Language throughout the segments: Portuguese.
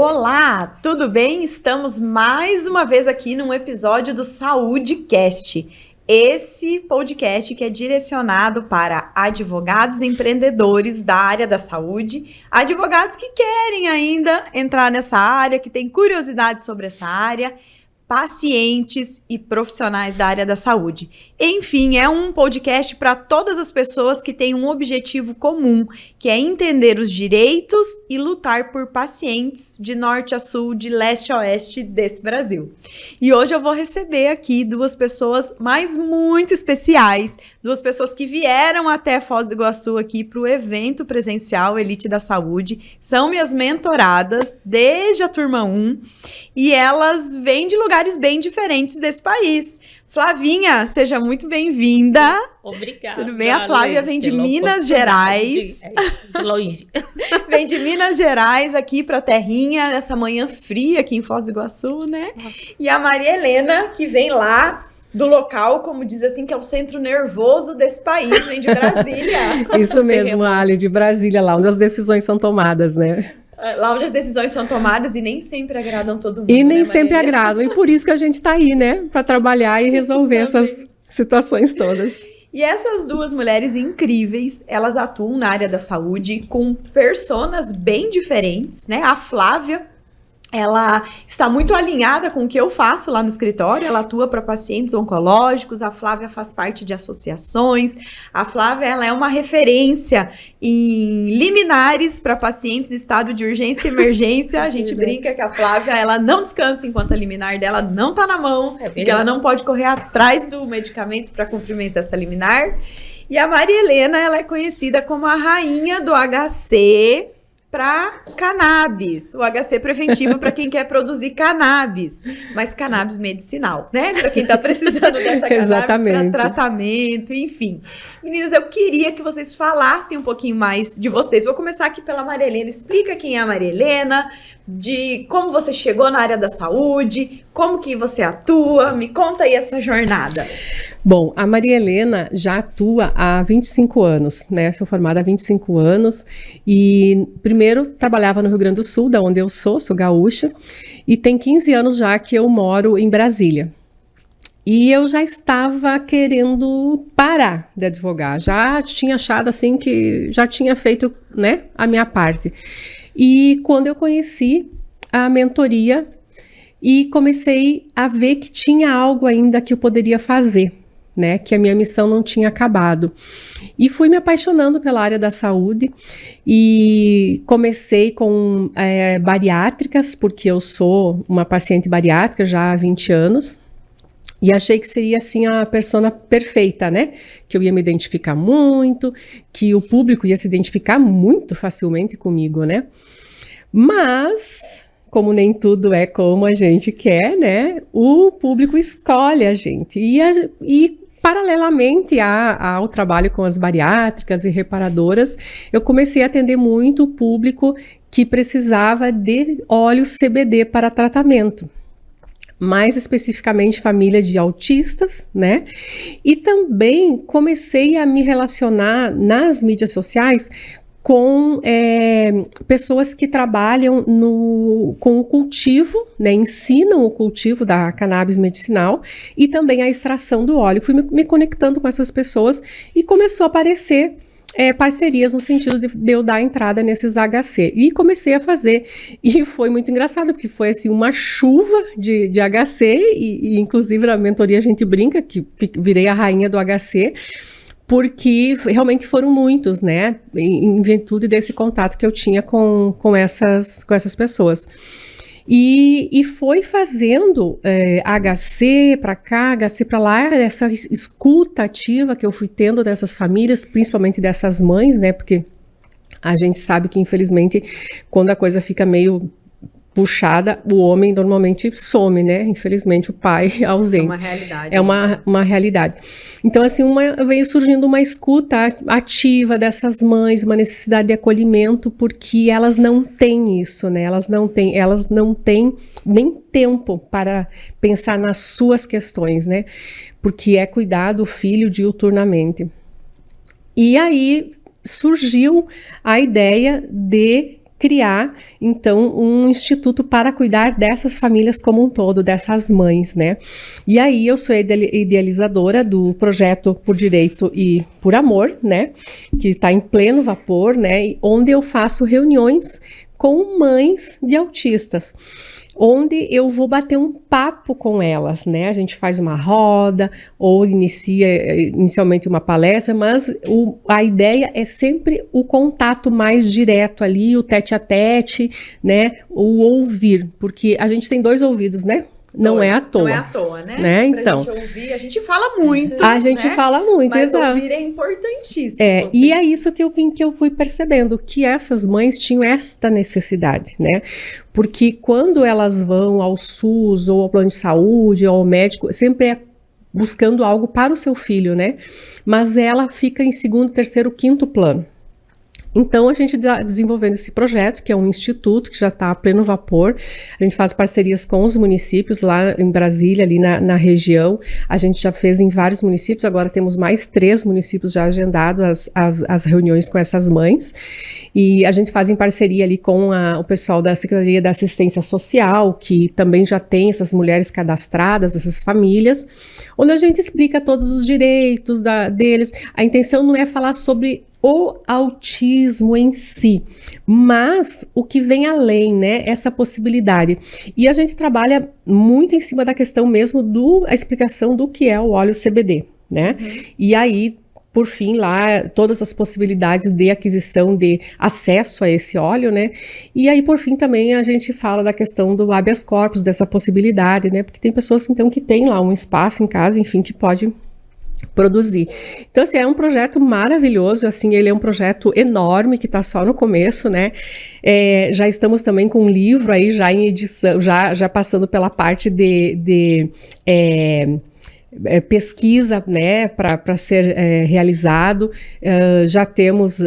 Olá, tudo bem? Estamos mais uma vez aqui num episódio do SaúdeCast. Esse podcast que é direcionado para advogados empreendedores da área da saúde, advogados que querem ainda entrar nessa área, que têm curiosidade sobre essa área, pacientes e profissionais da área da saúde. Enfim, é um podcast para todas as pessoas que têm um objetivo comum, que é entender os direitos e lutar por pacientes de norte a sul, de leste a oeste desse Brasil. E hoje eu vou receber aqui duas pessoas muito especiais, duas pessoas que vieram até Foz do Iguaçu aqui para o evento presencial Elite da Saúde, são minhas mentoradas desde a turma 1 e elas vêm de lugares bem diferentes desse país. Flavinha, seja muito bem-vinda. Obrigada. Tudo bem? A Flávia vem de Minas Gerais. De longe. Vem de Minas Gerais aqui para a terrinha, nessa manhã fria aqui em Foz do Iguaçu, né? E a Maria Helena, que vem lá do local, como diz assim, que é o centro nervoso desse país, vem de Brasília. Isso mesmo, Ali, de Brasília, lá onde as decisões são tomadas, né? Lá onde as decisões são tomadas e nem sempre agradam todo mundo. E nem sempre agradam. E por isso que a gente está aí, né? Para trabalhar e resolver essas situações todas. E essas duas mulheres incríveis, elas atuam na área da saúde com personas bem diferentes, né? A Flávia, ela está muito alinhada com o que eu faço lá no escritório, ela atua para pacientes oncológicos, a Flávia faz parte de associações, a Flávia ela é uma referência em liminares para pacientes em estado de urgência e emergência, a gente brinca que a Flávia ela não descansa enquanto a liminar dela não está na mão, porque ela não pode correr atrás do medicamento para cumprimento dessa liminar. E a Maria Helena, ela é conhecida como a rainha do HC, para cannabis, o HC preventivo para quem quer produzir cannabis, mas cannabis medicinal, né? Para quem está precisando dessa cannabis para tratamento, enfim. Meninas, eu queria que vocês falassem um pouquinho mais de vocês. Vou começar aqui pela Maria Helena. Explica quem é a Maria Helena, de como você chegou na área da saúde, como que você atua, me conta aí essa jornada. Bom, a Maria Helena já atua há 25 anos, né? Sou formada há 25 anos e primeiro trabalhava no Rio Grande do Sul, da onde eu sou gaúcha, e tem 15 anos já que eu moro em Brasília. E eu já estava querendo parar de advogar, já tinha achado assim que já tinha feito, né, a minha parte. E quando eu conheci a mentoria e comecei a ver que tinha algo ainda que eu poderia fazer, né, que a minha missão não tinha acabado. E fui me apaixonando pela área da saúde e comecei com bariátricas, porque eu sou uma paciente bariátrica já há 20 anos. E achei que seria, assim, a persona perfeita, né? Que eu ia me identificar muito, que o público ia se identificar muito facilmente comigo, né? Mas, como nem tudo é como a gente quer, né? O público escolhe a gente. E paralelamente ao trabalho com as bariátricas e reparadoras, eu comecei a atender muito o público que precisava de óleo CBD para tratamento. Mais especificamente família de autistas, né? E também comecei a me relacionar nas mídias sociais com pessoas que trabalham com o cultivo, né? Ensinam o cultivo da cannabis medicinal e também a extração do óleo. Fui me conectando com essas pessoas e começou a aparecer parcerias no sentido de eu dar entrada nesses HC. E comecei a fazer. E foi muito engraçado, porque foi assim uma chuva de HC, e inclusive na mentoria a gente brinca que virei a rainha do HC, porque realmente foram muitos, né? Em virtude desse contato que eu tinha com essas pessoas. E foi fazendo HC para cá, HC para lá, essa escuta ativa que eu fui tendo dessas famílias, principalmente dessas mães, né? Porque a gente sabe que, infelizmente, quando a coisa fica meio puxada, o homem normalmente some, né? Infelizmente, o pai é ausente. É uma realidade. É uma realidade. Então, assim, veio surgindo uma escuta ativa dessas mães, uma necessidade de acolhimento, porque elas não têm isso, né? Elas não têm nem tempo para pensar nas suas questões, né? Porque é cuidar do filho diuturnamente. E aí surgiu a ideia de criar, então, um instituto para cuidar dessas famílias como um todo, dessas mães, né? E aí eu sou idealizadora do projeto Por Direito e por Amor, né? Que está em pleno vapor, né? Onde eu faço reuniões com mães de autistas, onde eu vou bater um papo com elas, né? A gente faz uma roda ou inicialmente uma palestra, mas a ideia é sempre o contato mais direto ali, o tete-a-tete, né? O ouvir, porque a gente tem 2 ouvidos, né? Não é à toa. Não é à toa, né? Né? Então, pra gente ouvir, a gente fala muito, a gente né? fala muito, Mas exato. ouvir é importantíssimo. E é isso que eu fui percebendo, que essas mães tinham esta necessidade, né? Porque quando elas vão ao SUS, ou ao plano de saúde, ou ao médico, sempre é buscando algo para o seu filho, né? Mas ela fica em segundo, terceiro, quinto plano. Então, a gente está desenvolvendo esse projeto, que é um instituto que já está a pleno vapor. A gente faz parcerias com os municípios lá em Brasília, ali na região. A gente já fez em vários municípios, agora temos mais 3 municípios já agendados as reuniões com essas mães. E a gente faz em parceria ali com o pessoal da Secretaria da Assistência Social, que também já tem essas mulheres cadastradas, essas famílias, onde a gente explica todos os direitos deles. A intenção não é falar sobre o autismo em si, mas o que vem além, né, essa possibilidade. E a gente trabalha muito em cima da questão mesmo a explicação do que é o óleo CBD, né? E aí, por fim, lá, todas as possibilidades de aquisição, de acesso a esse óleo, né? E aí, por fim, também a gente fala da questão do habeas corpus, dessa possibilidade, né? Porque tem pessoas, então, que tem lá um espaço em casa, enfim, que pode produzir. Então, assim, é um projeto maravilhoso, assim, ele é um projeto enorme, que está só no começo, né? Já estamos também com um livro aí, já em edição, já passando pela parte de pesquisa, né, para ser realizado. Já temos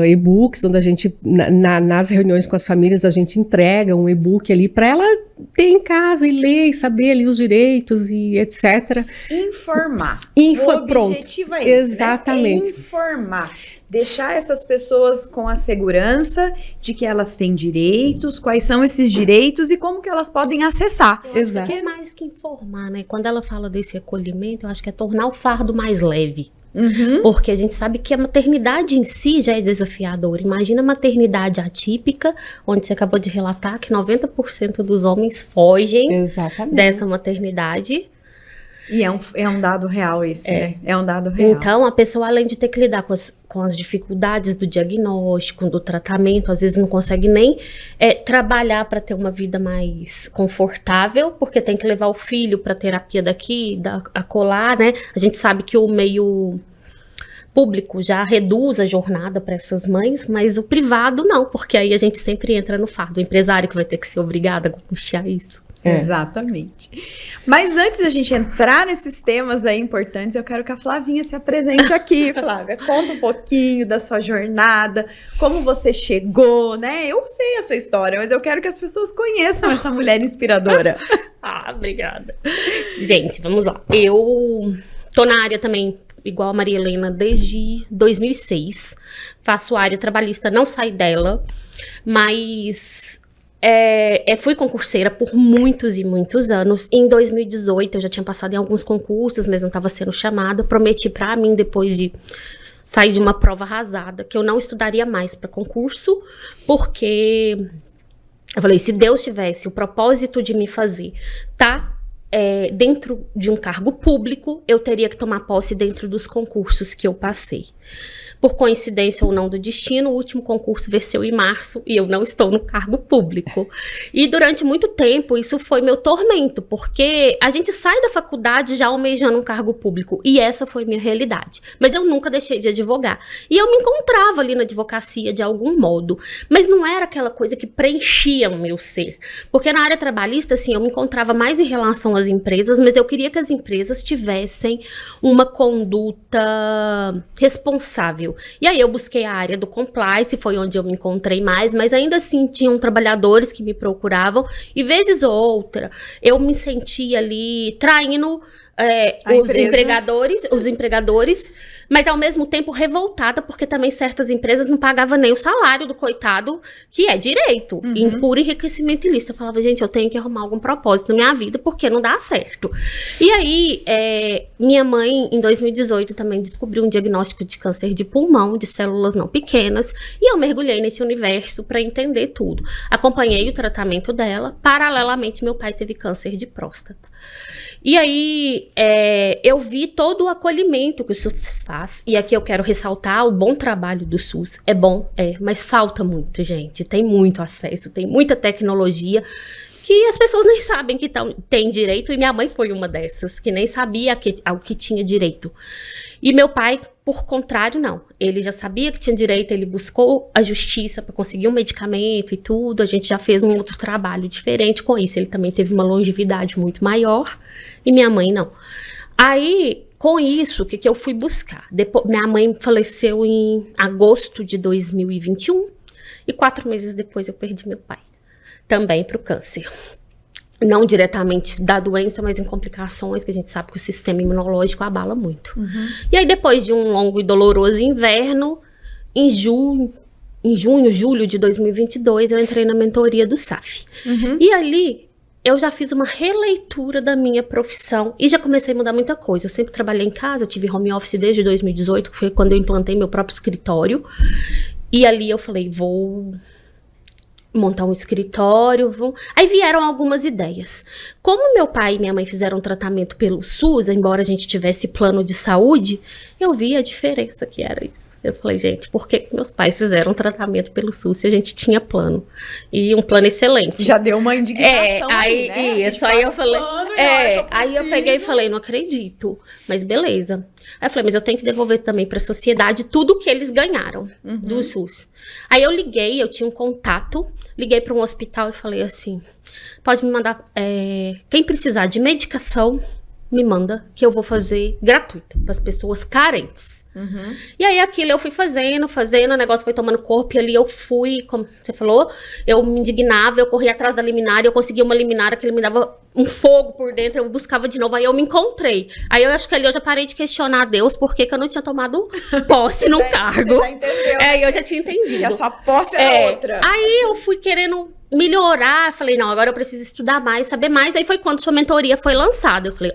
e-books, onde a gente, nas reuniões com as famílias, a gente entrega um e-book ali para ela ter em casa e ler e saber ali os direitos e etc. Informar. O objetivo é esse, exatamente. né? É informar. Deixar essas pessoas com a segurança de que elas têm direitos, quais são esses direitos e como que elas podem acessar. Exato. É mais que informar, né? Quando ela fala desse acolhimento, eu acho que é tornar o fardo mais leve. Porque a gente sabe que a maternidade em si já é desafiadora. Imagina a maternidade atípica, onde você acabou de relatar que 90% dos homens fogem dessa maternidade. E é um dado real esse, né? É um dado real. Então, a pessoa, além de ter que lidar com as dificuldades do diagnóstico, do tratamento, às vezes não consegue nem trabalhar para ter uma vida mais confortável, porque tem que levar o filho para terapia daqui, acolá, né? A gente sabe que o meio público já reduz a jornada para essas mães, mas o privado não, porque aí a gente sempre entra no fardo. O empresário que vai ter que ser obrigado a custear isso. Exatamente. Mas antes da gente entrar nesses temas aí importantes, eu quero que a Flavinha se apresente aqui. Flávia, conta um pouquinho da sua jornada, como você chegou, né? Eu sei a sua história, mas eu quero que as pessoas conheçam essa mulher inspiradora. Obrigada. Gente, vamos lá. Eu tô na área também, igual a Maria Helena, desde 2006. Faço área trabalhista, não saí dela, mas fui concurseira por muitos e muitos anos. Em 2018, eu já tinha passado em alguns concursos, mas não estava sendo chamada. Prometi para mim, depois de sair de uma prova arrasada, que eu não estudaria mais para concurso, porque eu falei, se Deus tivesse o propósito de me fazer dentro de um cargo público, eu teria que tomar posse dentro dos concursos que eu passei. Por coincidência ou não do destino, o último concurso venceu em março e eu não estou no cargo público. E durante muito tempo isso foi meu tormento, porque a gente sai da faculdade já almejando um cargo público e essa foi minha realidade. Mas eu nunca deixei de advogar. E eu me encontrava ali na advocacia de algum modo, mas não era aquela coisa que preenchia o meu ser. Porque na área trabalhista, assim, eu me encontrava mais em relação às empresas, mas eu queria que as empresas tivessem uma conduta responsável. E aí eu busquei a área do compliance, foi onde eu me encontrei mais, mas ainda assim tinham trabalhadores que me procuravam e vezes ou outra eu me sentia ali traindo os empregadores mas ao mesmo tempo revoltada, porque também certas empresas não pagavam nem o salário do coitado, que é direito, em puro enriquecimento ilícito. Eu falava, gente, eu tenho que arrumar algum propósito na minha vida, porque não dá certo. E aí, minha mãe, em 2018, também descobriu um diagnóstico de câncer de pulmão, de células não pequenas, e eu mergulhei nesse universo para entender tudo. Acompanhei o tratamento dela, paralelamente meu pai teve câncer de próstata. E aí, eu vi todo o acolhimento que o SUS faz, e aqui eu quero ressaltar o bom trabalho do SUS. É bom, mas falta muito, gente. Tem muito acesso, tem muita tecnologia, que as pessoas nem sabem que tem direito, e minha mãe foi uma dessas, que nem sabia ao que tinha direito. E meu pai, por contrário, não. Ele já sabia que tinha direito, ele buscou a justiça para conseguir um medicamento e tudo, a gente já fez um outro trabalho diferente com isso. Ele também teve uma longevidade muito maior, e minha mãe não. Aí, com isso, o que eu fui buscar? Minha mãe faleceu em agosto de 2021, e 4 meses depois eu perdi meu pai, também para o câncer. Não diretamente da doença, mas em complicações, que a gente sabe que o sistema imunológico abala muito. E aí, depois de um longo e doloroso inverno, em junho, julho de 2022, eu entrei na mentoria do SAF. E ali, eu já fiz uma releitura da minha profissão e já comecei a mudar muita coisa. Eu sempre trabalhei em casa, tive home office desde 2018, que foi quando eu implantei meu próprio escritório. E ali eu falei, vou montar um escritório. Aí vieram algumas ideias. Como meu pai e minha mãe fizeram tratamento pelo SUS, embora a gente tivesse plano de saúde, eu vi a diferença que era isso. Eu falei, gente, por que meus pais fizeram tratamento pelo SUS se a gente tinha plano? E um plano excelente. Já deu uma indignação aí, né? Isso, aí eu falei... aí eu peguei e falei, não acredito. Mas beleza. Aí eu falei, mas eu tenho que devolver também para a sociedade tudo que eles ganharam do SUS. Aí eu liguei, eu tinha um contato, liguei para um hospital e falei assim, pode me mandar, quem precisar de medicação, me manda, que eu vou fazer gratuito para as pessoas carentes. E aí aquilo eu fui fazendo, o negócio foi tomando corpo, e ali eu fui, como você falou, eu me indignava, eu corria atrás da liminar, eu conseguia uma liminar que ele me dava um fogo por dentro, eu buscava de novo, aí eu me encontrei. Aí eu acho que ali eu já parei de questionar a Deus, porque que eu não tinha tomado posse num cargo. Você já entendeu. Eu já tinha entendido. E a sua posse era outra. Aí eu fui querendo melhorar, falei, não, agora eu preciso estudar mais, saber mais. Aí foi quando sua mentoria foi lançada, eu falei,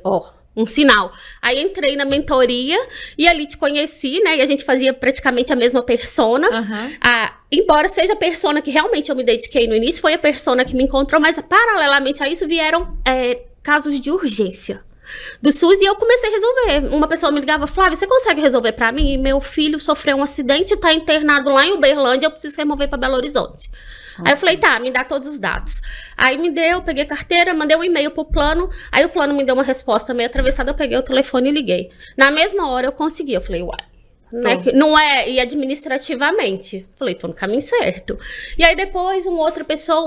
um sinal. Aí entrei na mentoria e ali te conheci, né? E a gente fazia praticamente a mesma persona. Embora seja a persona que realmente eu me dediquei no início, foi a persona que me encontrou, mas paralelamente a isso vieram casos de urgência do SUS e eu comecei a resolver. Uma pessoa me ligava, Flávia, você consegue resolver pra mim? Meu filho sofreu um acidente, tá internado lá em Uberlândia, eu preciso remover pra Belo Horizonte. Aí eu falei, tá, me dá todos os dados. Aí me deu, peguei a carteira, mandei um e-mail pro plano, aí o plano me deu uma resposta meio atravessada, eu peguei o telefone e liguei. Na mesma hora eu consegui, eu falei, uai, não é, e administrativamente, falei, tô no caminho certo. E aí depois uma outra pessoa,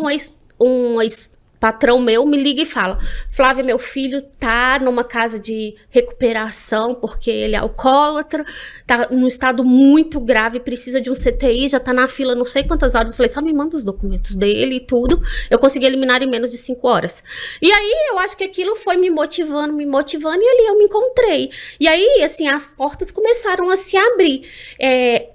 um ex-patrão meu me liga e fala, Flávia, meu filho tá numa casa de recuperação porque ele é alcoólatra, tá num estado muito grave, precisa de um CTI, já tá na fila não sei quantas horas. Eu falei, só me manda os documentos dele e tudo. Eu consegui eliminar em menos de 5 horas. E aí eu acho que aquilo foi me motivando, e ali eu me encontrei. E aí, assim, as portas começaram a se abrir.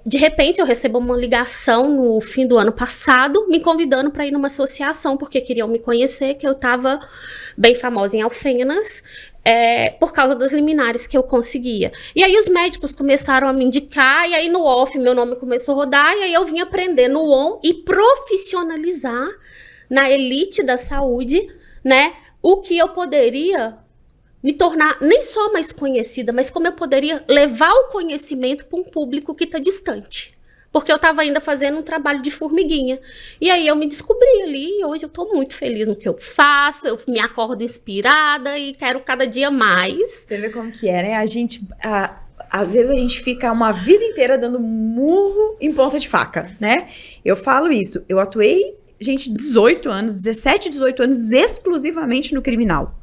De repente eu recebo uma ligação no fim do ano passado, me convidando para ir numa associação, porque queriam me conhecer, que eu tava bem famosa em Alfenas, por causa das liminares que eu conseguia. E aí os médicos começaram a me indicar, e aí no off meu nome começou a rodar, e aí eu vim aprender no on e profissionalizar na elite da saúde, né, o que eu poderia me tornar nem só mais conhecida, mas como eu poderia levar o conhecimento para um público que está distante. Porque eu estava ainda fazendo um trabalho de formiguinha. E aí eu me descobri ali, e hoje eu estou muito feliz no que eu faço, eu me acordo inspirada e quero cada dia mais. Você vê como que é, né? Às vezes a gente fica uma vida inteira dando murro em ponta de faca, né? Eu falo isso, eu atuei, 18 anos, 17, 18 anos exclusivamente no criminal.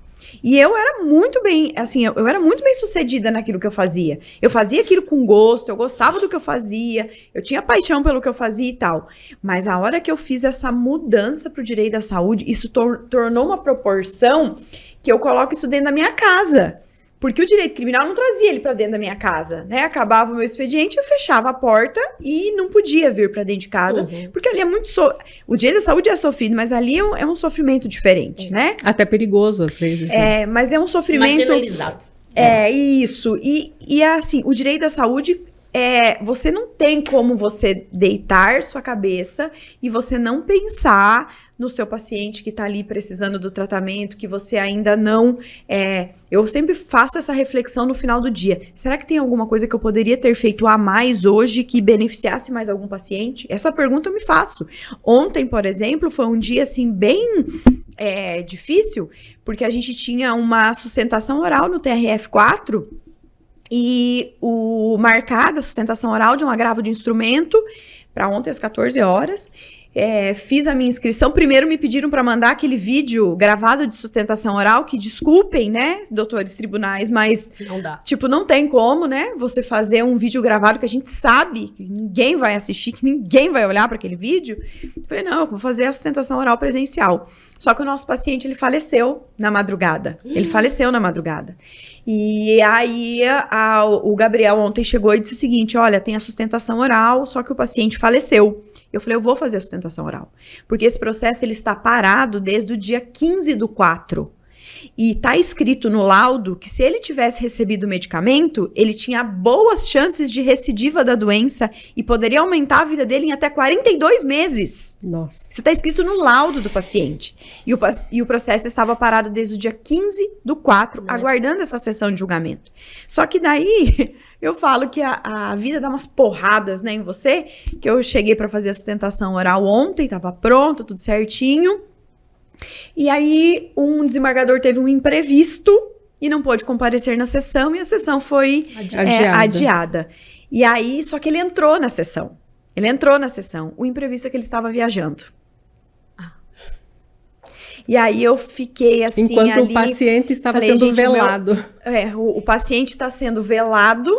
E eu era muito bem, assim, eu era muito bem sucedida naquilo que eu fazia. Eu fazia aquilo com gosto, eu gostava do que eu fazia, eu tinha paixão pelo que eu fazia e tal. Mas a hora que eu fiz essa mudança pro direito da saúde, isso tornou uma proporção que eu coloco isso dentro da minha casa. Porque o direito criminal não trazia ele pra dentro da minha casa, né? Acabava o meu expediente, eu fechava a porta e não podia vir pra dentro de casa, porque ali é muito... O direito da saúde é sofrido, mas ali é um sofrimento diferente, né? Até perigoso, às vezes. Né? Mas é um sofrimento... Marginalizado. Isso. E assim, o direito da saúde... você não tem como você deitar sua cabeça e você não pensar no seu paciente que tá ali precisando do tratamento, que você ainda não... eu sempre faço essa reflexão no final do dia. Será que tem alguma coisa que eu poderia ter feito a mais hoje que beneficiasse mais algum paciente? Essa pergunta eu me faço. Ontem, por exemplo, foi um dia, assim, bem difícil, porque a gente tinha uma sustentação oral no TRF4, e marcada a sustentação oral de um agravo de instrumento para ontem às 14 horas. Fiz a minha inscrição. Primeiro me pediram para mandar aquele vídeo gravado de sustentação oral, que desculpem, né, doutores tribunais, mas Não dá. tipo, não tem como, né, você fazer um vídeo gravado que a gente sabe que ninguém vai assistir, que ninguém vai olhar para aquele vídeo. Eu falei, não, eu vou fazer a sustentação oral presencial. Só que o nosso paciente, ele faleceu na madrugada. Ele faleceu na madrugada. E aí, o Gabriel ontem chegou e disse o seguinte, olha, tem a sustentação oral, só que o paciente faleceu. Eu falei, eu vou fazer a sustentação oral. Porque esse processo, ele está parado desde o dia 15/4. E está escrito no laudo que se ele tivesse recebido o medicamento, ele tinha boas chances de recidiva da doença e poderia aumentar a vida dele em até 42 meses. Nossa. Isso está escrito no laudo do paciente. E o processo estava parado desde o dia 15/4, aguardando essa sessão de julgamento. Só que daí... Eu falo que a vida dá umas porradas, né, em você, que eu cheguei para fazer a sustentação oral ontem, tava pronto, tudo certinho. E aí, um desembargador teve um imprevisto e não pôde comparecer na sessão, e a sessão foi adiada. E aí, só que ele entrou na sessão. O imprevisto é que ele estava viajando. E aí eu fiquei assim, enquanto ali, o paciente estava falei, sendo velado. O paciente está sendo velado,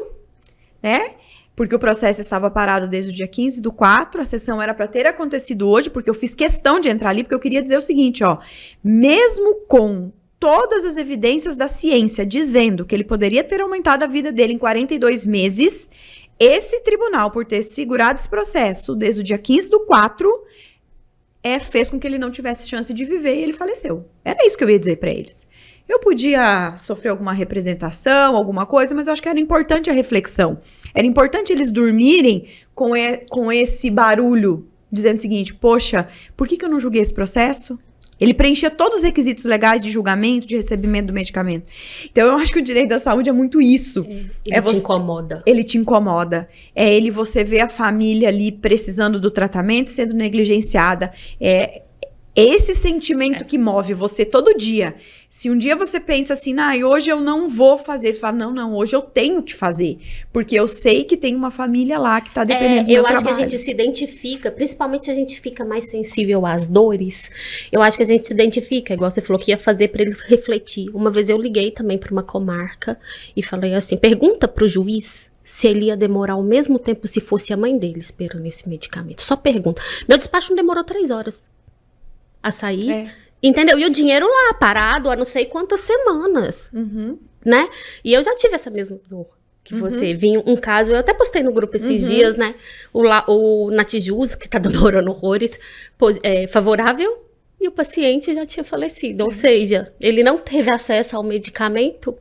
né? Porque o processo estava parado desde o dia 15/4, a sessão era para ter acontecido hoje, porque eu fiz questão de entrar ali, porque eu queria dizer o seguinte, ó, mesmo com todas as evidências da ciência dizendo que ele poderia ter aumentado a vida dele em 42 meses, esse tribunal, por ter segurado esse processo desde o dia 15/4, fez com que ele não tivesse chance de viver e ele faleceu. Era isso que eu ia dizer para eles. Eu podia sofrer alguma representação, alguma coisa, mas eu acho que era importante a reflexão. Era importante eles dormirem com esse barulho, dizendo o seguinte, poxa, por que eu não julguei esse processo? Ele preenchia todos os requisitos legais de julgamento, de recebimento do medicamento. Então, eu acho que o direito da saúde é muito isso. Ele te incomoda. Ele te incomoda. Você vê a família ali precisando do tratamento, sendo negligenciada. Esse sentimento que move você todo dia. Se um dia você pensa assim, hoje eu não vou fazer, você fala, não, hoje eu tenho que fazer, porque eu sei que tem uma família lá que tá dependendo do meu trabalho. Eu acho que a gente se identifica, principalmente se a gente fica mais sensível às dores, eu acho que a gente se identifica, igual você falou que ia fazer para ele refletir. Uma vez eu liguei também para uma comarca e falei assim, pergunta pro juiz se ele ia demorar o mesmo tempo se fosse a mãe dele esperando esse medicamento. Só pergunta. Meu despacho não demorou 3 horas a sair, entendeu? E o dinheiro lá, parado há não sei quantas semanas, né? E eu já tive essa mesma dor que você. Vinha um caso, eu até postei no grupo esses dias, né? O Natijus, que tá demorando horrores, favorável, e o paciente já tinha falecido. Ou seja, ele não teve acesso ao medicamento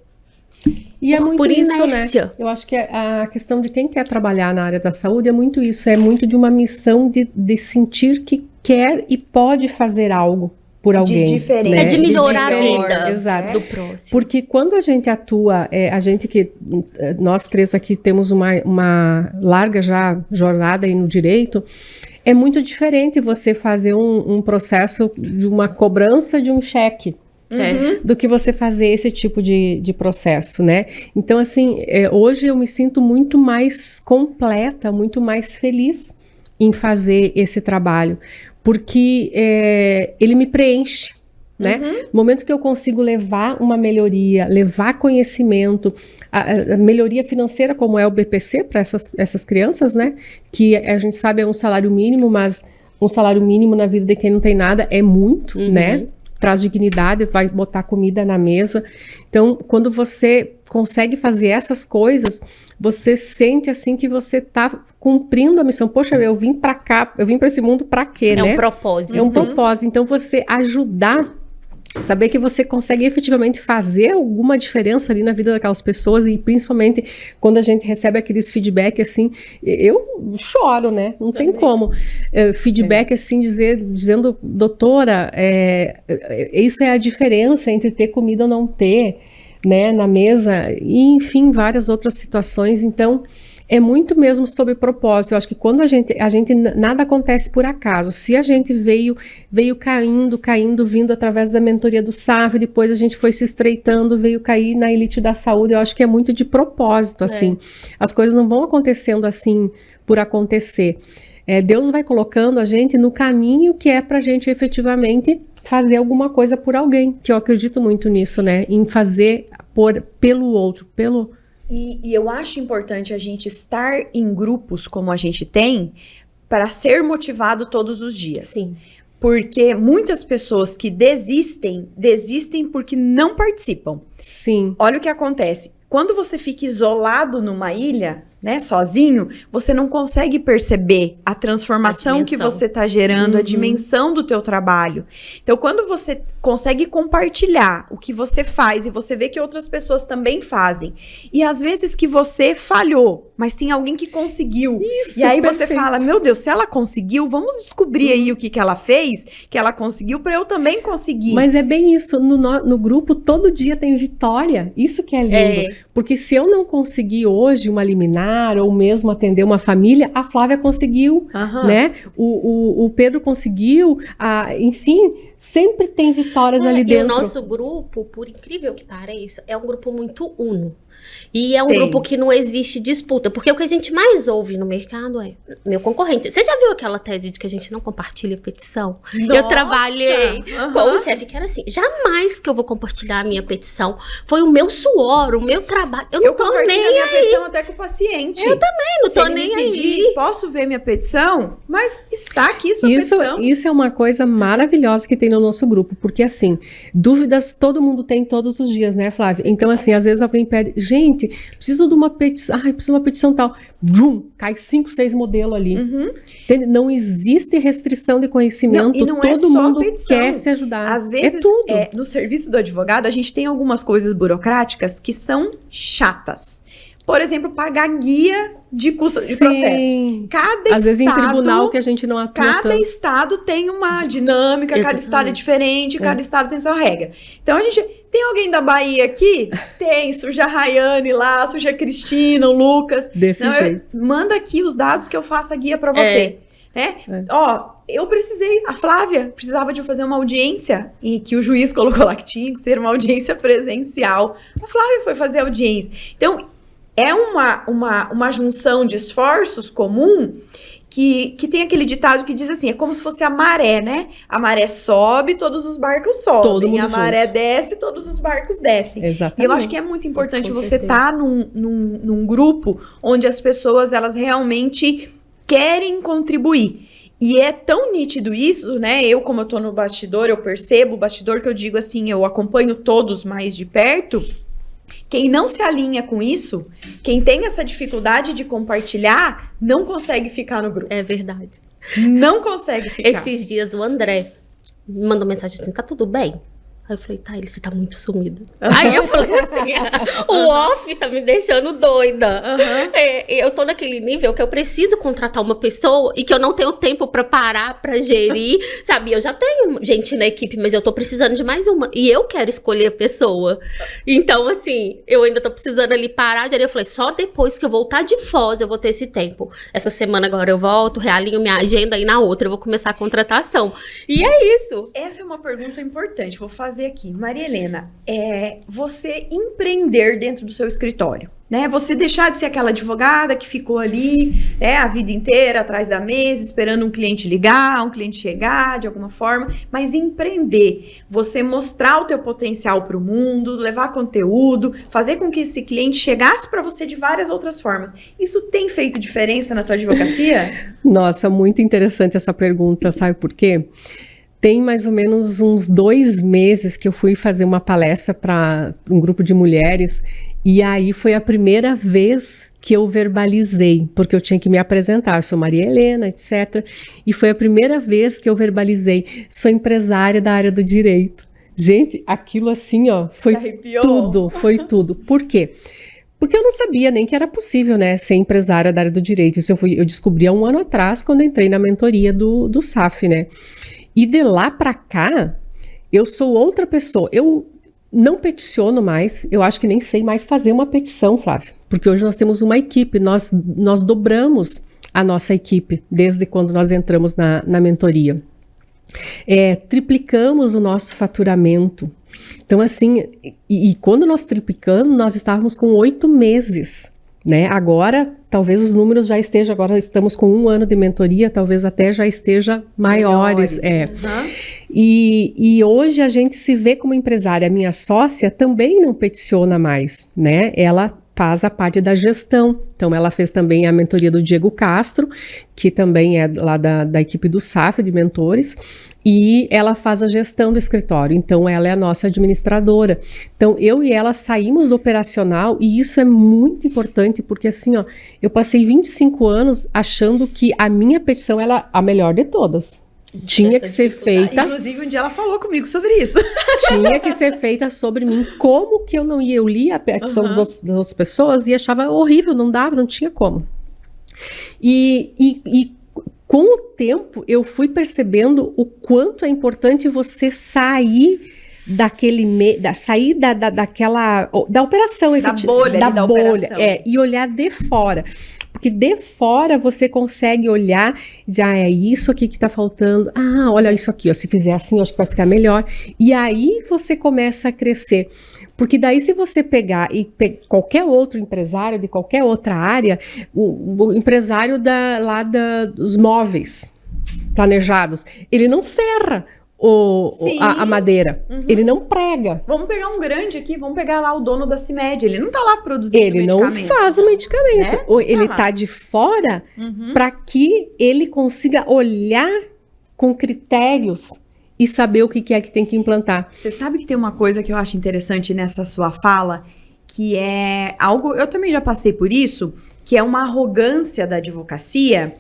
E é muito isso, inércia. né? Eu acho que a questão de quem quer trabalhar na área da saúde é muito isso. É muito de uma missão de sentir que quer e pode fazer algo por alguém. De diferente. Né? De melhorar a vida Exato. do próximo. Porque quando a gente atua, nós três aqui temos uma larga já jornada aí no direito, é muito diferente você fazer um processo de uma cobrança de um cheque. Do que você fazer esse tipo de processo, né? Então, assim, hoje eu me sinto muito mais completa, muito mais feliz em fazer esse trabalho, porque ele me preenche, né? No momento que eu consigo levar uma melhoria, levar conhecimento, a melhoria financeira, como é o BPC para essas crianças, né? Que a gente sabe é um salário mínimo, mas um salário mínimo na vida de quem não tem nada é muito, né? traz dignidade, vai botar comida na mesa. Então, quando você consegue fazer essas coisas, você sente assim que você está cumprindo a missão. Poxa, eu vim para cá, eu vim para esse mundo para quê, né? É um propósito. É um propósito. Então, você ajudar, saber que você consegue efetivamente fazer alguma diferença ali na vida daquelas pessoas, e principalmente quando a gente recebe aqueles feedback assim, eu choro, né? Não tem como. Feedback assim, dizendo, doutora, isso é a diferença entre ter comida ou não ter, né, na mesa, e enfim, várias outras situações. Então, é muito mesmo sobre propósito. Eu acho que quando a gente nada acontece por acaso. Se a gente veio caindo, vindo através da mentoria do SAF, depois a gente foi se estreitando, veio cair na elite da saúde, eu acho que é muito de propósito, assim. As coisas não vão acontecendo assim por acontecer. Deus vai colocando a gente no caminho que é pra gente efetivamente fazer alguma coisa por alguém, que eu acredito muito nisso, né? Em fazer pelo outro, E eu acho importante a gente estar em grupos como a gente tem para ser motivado todos os dias. Sim. Porque muitas pessoas que desistem porque não participam. Sim. Olha o que acontece. Quando você fica isolado numa ilha, né, sozinho, você não consegue perceber a transformação que você está gerando, a dimensão do teu trabalho. Então, quando você consegue compartilhar o que você faz e você vê que outras pessoas também fazem, e às vezes que você falhou, mas tem alguém que conseguiu. Isso, e aí perfeito. Você fala, meu Deus, se ela conseguiu, vamos descobrir aí o que ela fez, que ela conseguiu, para eu também conseguir. Mas é bem isso, no grupo todo dia tem vitória, isso que é lindo. Porque se eu não conseguir hoje uma liminar, ou mesmo atender uma família, a Flávia conseguiu, né? O Pedro conseguiu, enfim, sempre tem vitórias ali dentro. E o nosso grupo, por incrível que pareça, é um grupo muito uno. E é um grupo que não existe disputa, porque o que a gente mais ouve no mercado é meu concorrente. Você já viu aquela tese de que a gente não compartilha petição? Nossa! Eu trabalhei com o chefe que era assim, jamais que eu vou compartilhar a minha petição. Foi o meu suor, o meu trabalho. Eu não tô nem compartilho a minha aí. petição até com o paciente. Eu também, não Se tô ele nem me pedir, aí. posso ver minha petição? Mas está aqui sua petição. Isso é uma coisa maravilhosa que tem no nosso grupo, porque assim, dúvidas todo mundo tem todos os dias, né, Flávia? Então assim, às vezes alguém pede, gente, preciso de uma petição, preciso de uma petição tal, cai 5, 6 modelos ali. Não existe restrição de conhecimento, não todo é mundo petição. quer se ajudar. Às vezes, tudo. No serviço do advogado, a gente tem algumas coisas burocráticas que são chatas. Por exemplo, pagar guia de custo de processo. Cada Às vezes em tribunal que a gente não atua Cada tanto. estado tem uma dinâmica, cada estado é diferente, cada estado tem sua regra. Então, tem alguém da Bahia aqui? Tem, surge a Rayane lá, surge a Cristina, o Lucas. Desse jeito. Manda aqui os dados que eu faço a guia pra você. Né? Eu a Flávia precisava de fazer uma audiência e que o juiz colocou lá que tinha que ser uma audiência presencial. A Flávia foi fazer a audiência. Então, é uma junção de esforços comum que tem aquele ditado que diz assim, é como se fosse a maré, né? A maré sobe, todos os barcos sobem. A maré desce, todos os barcos descem. Exatamente. E eu acho que é muito importante você estar num grupo onde as pessoas, elas realmente querem contribuir. E é tão nítido isso, né? Como eu tô no bastidor, eu percebo o bastidor que eu digo assim, eu acompanho todos mais de perto. Quem não se alinha com isso, quem tem essa dificuldade de compartilhar, não consegue ficar no grupo. É verdade. Não consegue ficar. Esses dias o André me mandou mensagem assim, tá tudo bem? Aí eu falei, Thaílis, você tá muito sumida. Aí eu falei assim, o off tá me deixando doida. Eu tô naquele nível que eu preciso contratar uma pessoa e que eu não tenho tempo pra parar, pra gerir, sabe? Eu já tenho gente na equipe, mas eu tô precisando de mais uma. E eu quero escolher a pessoa. Então, assim, eu ainda tô precisando ali parar, gerir. Eu falei, só depois que eu voltar de Foz eu vou ter esse tempo. Essa semana agora eu volto, realinho minha agenda e na outra eu vou começar a contratação. E é isso. Essa é uma pergunta importante, vou fazer aqui. Maria Helena, você empreender dentro do seu escritório, né? Você deixar de ser aquela advogada que ficou ali, a vida inteira atrás da mesa, esperando um cliente ligar, um cliente chegar de alguma forma, mas empreender, você mostrar o teu potencial para o mundo, levar conteúdo, fazer com que esse cliente chegasse para você de várias outras formas. Isso tem feito diferença na tua advocacia? Nossa, muito interessante essa pergunta, sabe por quê? Tem mais ou menos uns 2 meses que eu fui fazer uma palestra para um grupo de mulheres, e aí foi a primeira vez que eu verbalizei, porque eu tinha que me apresentar, eu sou Maria Helena, etc. E foi a primeira vez que eu verbalizei, sou empresária da área do direito. Gente, aquilo assim, ó, foi tudo, foi tudo. Por quê? Porque eu não sabia nem que era possível, né, ser empresária da área do direito. Isso eu descobri há 1 ano atrás, quando entrei na mentoria do SAF, né. E de lá para cá, eu sou outra pessoa. Eu não peticiono mais, eu acho que nem sei mais fazer uma petição, Flávio. Porque hoje nós temos uma equipe, nós dobramos a nossa equipe desde quando nós entramos na mentoria. Triplicamos o nosso faturamento. Então, assim, e quando nós triplicamos, nós estávamos com 8 meses, né? Agora, talvez os números já estejam, agora estamos com 1 ano de mentoria, talvez até já esteja maiores. E hoje a gente se vê como empresária. A minha sócia também não peticiona mais, né? Ela faz a parte da gestão. Então, ela fez também a mentoria do Diego Castro, que também é lá da equipe do SAF, de mentores, e ela faz a gestão do escritório. Então, ela é a nossa administradora. Então, eu e ela saímos do operacional, e isso é muito importante, porque assim, ó, eu passei 25 anos achando que a minha petição era a melhor de todas. Tinha que ser feita. Inclusive, um dia ela falou comigo sobre isso. Tinha que ser feita sobre mim. Como que eu não ia? Eu lia a petição das outras pessoas e achava horrível, não dava, não tinha como. E com o tempo, eu fui percebendo o quanto é importante você sair da operação, da bolha, e olhar de fora. Porque de fora você consegue olhar e dizer, é isso aqui que tá faltando. Olha isso aqui, ó, se fizer assim, eu acho que vai ficar melhor. E aí você começa a crescer. Porque daí se você pegar qualquer outro empresário de qualquer outra área, o empresário dos móveis planejados, ele não serra a madeira, ele não prega. Vamos pegar um grande aqui, vamos pegar lá o dono da CIMED, ele não tá lá produzindo medicamento. Ele não faz o medicamento, né? Ele tá de fora para que ele consiga olhar com critérios e saber o que é que tem que implantar. Você sabe que tem uma coisa que eu acho interessante nessa sua fala, que é algo, eu também já passei por isso, que é uma arrogância da advocacia,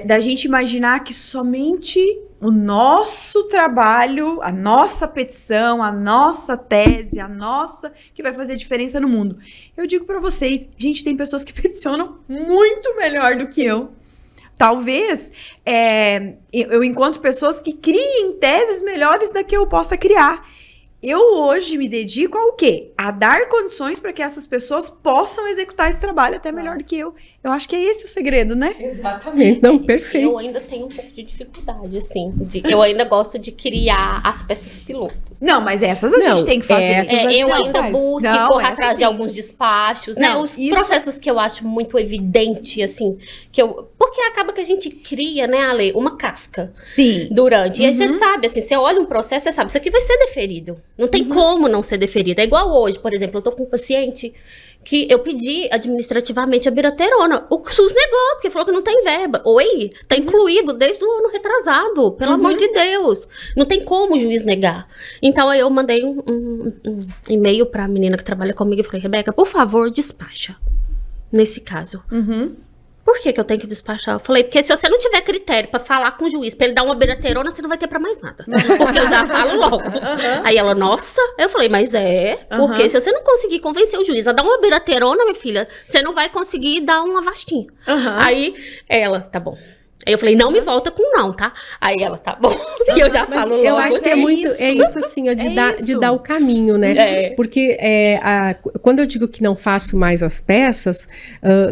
da gente imaginar que somente o nosso trabalho, a nossa petição, a nossa tese, que vai fazer diferença no mundo. Eu digo pra vocês, gente, tem pessoas que peticionam muito melhor do que eu. Talvez eu encontro pessoas que criem teses melhores da que eu possa criar. Eu hoje me dedico ao quê? A dar condições para que essas pessoas possam executar esse trabalho até melhor do que eu. Eu acho que é esse o segredo, né? Exatamente. Não, perfeito. Eu ainda tenho um pouco de dificuldade, assim. Eu ainda gosto de criar as peças pilotos. Não, mas essas a gente tem que fazer. Eu ainda busco e corro atrás de alguns despachos, né? Os processos que eu acho muito evidente, assim, porque acaba que a gente cria, né, Ale, uma casca. Sim. Durante. E aí você sabe, assim, você olha um processo, você sabe, isso aqui vai ser deferido. Não tem como não ser deferido. É igual hoje, por exemplo, eu tô com um paciente que eu pedi administrativamente a biraterona. O SUS negou, porque falou que não tem verba. Oi, tá incluído desde o ano retrasado, pelo amor de Deus. Não tem como o juiz negar. Então aí eu mandei um e-mail pra menina que trabalha comigo e falei, Rebeca, por favor, despacha. Nesse caso. Por que eu tenho que despachar? Eu falei, porque se você não tiver critério pra falar com o juiz, pra ele dar uma biraterona, você não vai ter pra mais nada. Porque eu já falo logo. Aí ela, nossa. Aí eu falei, mas porque se você não conseguir convencer o juiz a dar uma biraterona, minha filha, você não vai conseguir dar uma vastinha. Aí ela, tá bom. Aí eu falei, não me volta com não, tá? Aí ela, tá bom. E eu já falo logo. Eu acho que é isso assim, ó, de dar o caminho, né? Porque quando eu digo que não faço mais as peças,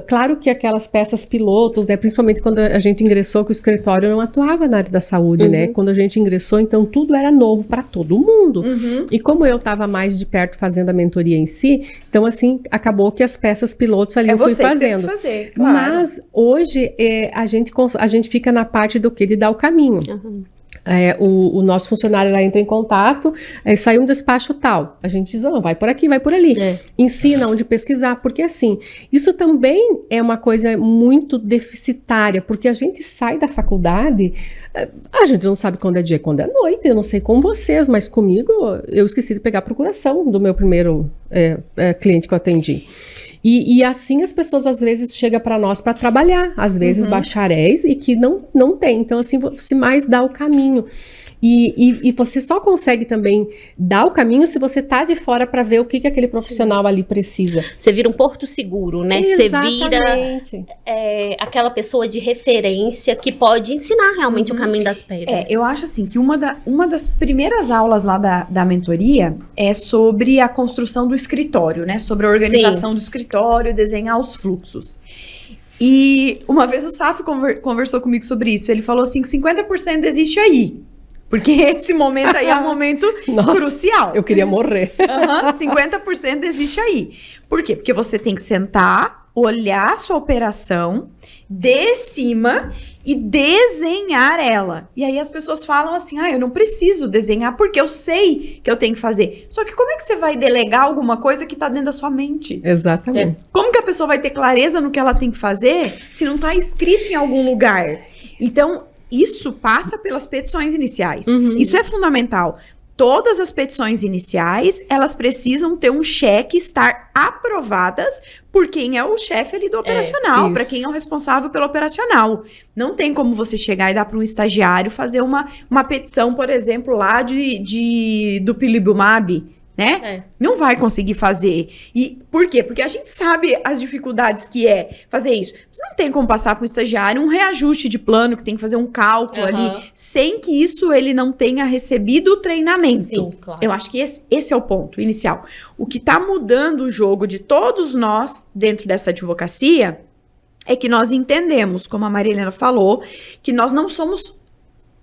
claro que aquelas peças pilotos, né? Principalmente quando a gente ingressou, que o escritório não atuava na área da saúde, né? Quando a gente ingressou, então tudo era novo para todo mundo. E como eu estava mais de perto fazendo a mentoria em si, então assim, acabou que as peças pilotos ali eu fui fazendo. Fazer, claro. Mas hoje a gente fica na parte do quê? De dar o caminho. O nosso funcionário lá entra em contato, saiu um despacho tal. A gente diz, vai por aqui, vai por ali. Ensina onde pesquisar, porque assim, isso também é uma coisa muito deficitária, porque a gente sai da faculdade, a gente não sabe quando é dia e quando é noite, eu não sei com vocês, mas comigo, eu esqueci de pegar a procuração do meu primeiro cliente que eu atendi. E assim as pessoas às vezes chegam para nós para trabalhar, às vezes bacharéis e que não tem. Então assim, você mais dá o caminho. E você só consegue também dar o caminho se você tá de fora para ver o que aquele profissional ali precisa. Você vira um porto seguro, né? Exatamente. Você vira aquela pessoa de referência que pode ensinar realmente o caminho das pedras. Eu acho assim que uma das primeiras aulas lá da mentoria é sobre a construção do escritório, né? Sobre a organização do escritório, desenhar os fluxos. E uma vez o Safo conversou comigo sobre isso. Ele falou assim que 50% existe aí. Porque esse momento aí é um momento crucial. Eu queria morrer. 50% existe aí. Por quê? Porque você tem que sentar, olhar a sua operação de cima e desenhar ela. E aí as pessoas falam assim, eu não preciso desenhar porque eu sei que eu tenho que fazer. Só que como é que você vai delegar alguma coisa que está dentro da sua mente? Exatamente. Como que a pessoa vai ter clareza no que ela tem que fazer se não está escrito em algum lugar? Então, isso passa pelas petições iniciais. Isso é fundamental. Todas as petições iniciais, elas precisam ter um cheque, estar aprovadas por quem é o chefe ali do operacional, para quem é o responsável pelo operacional. Não tem como você chegar e dar para um estagiário fazer uma petição, por exemplo, lá do Pilibumab, né? Não vai conseguir fazer. E por quê? Porque a gente sabe as dificuldades que é fazer isso. Você não tem como passar para um estagiário um reajuste de plano, que tem que fazer um cálculo ali, sem que isso ele não tenha recebido o treinamento. Sim, claro. Eu acho que esse é o ponto inicial. O que está mudando o jogo de todos nós dentro dessa advocacia é que nós entendemos, como a Maria Helena falou, que nós não somos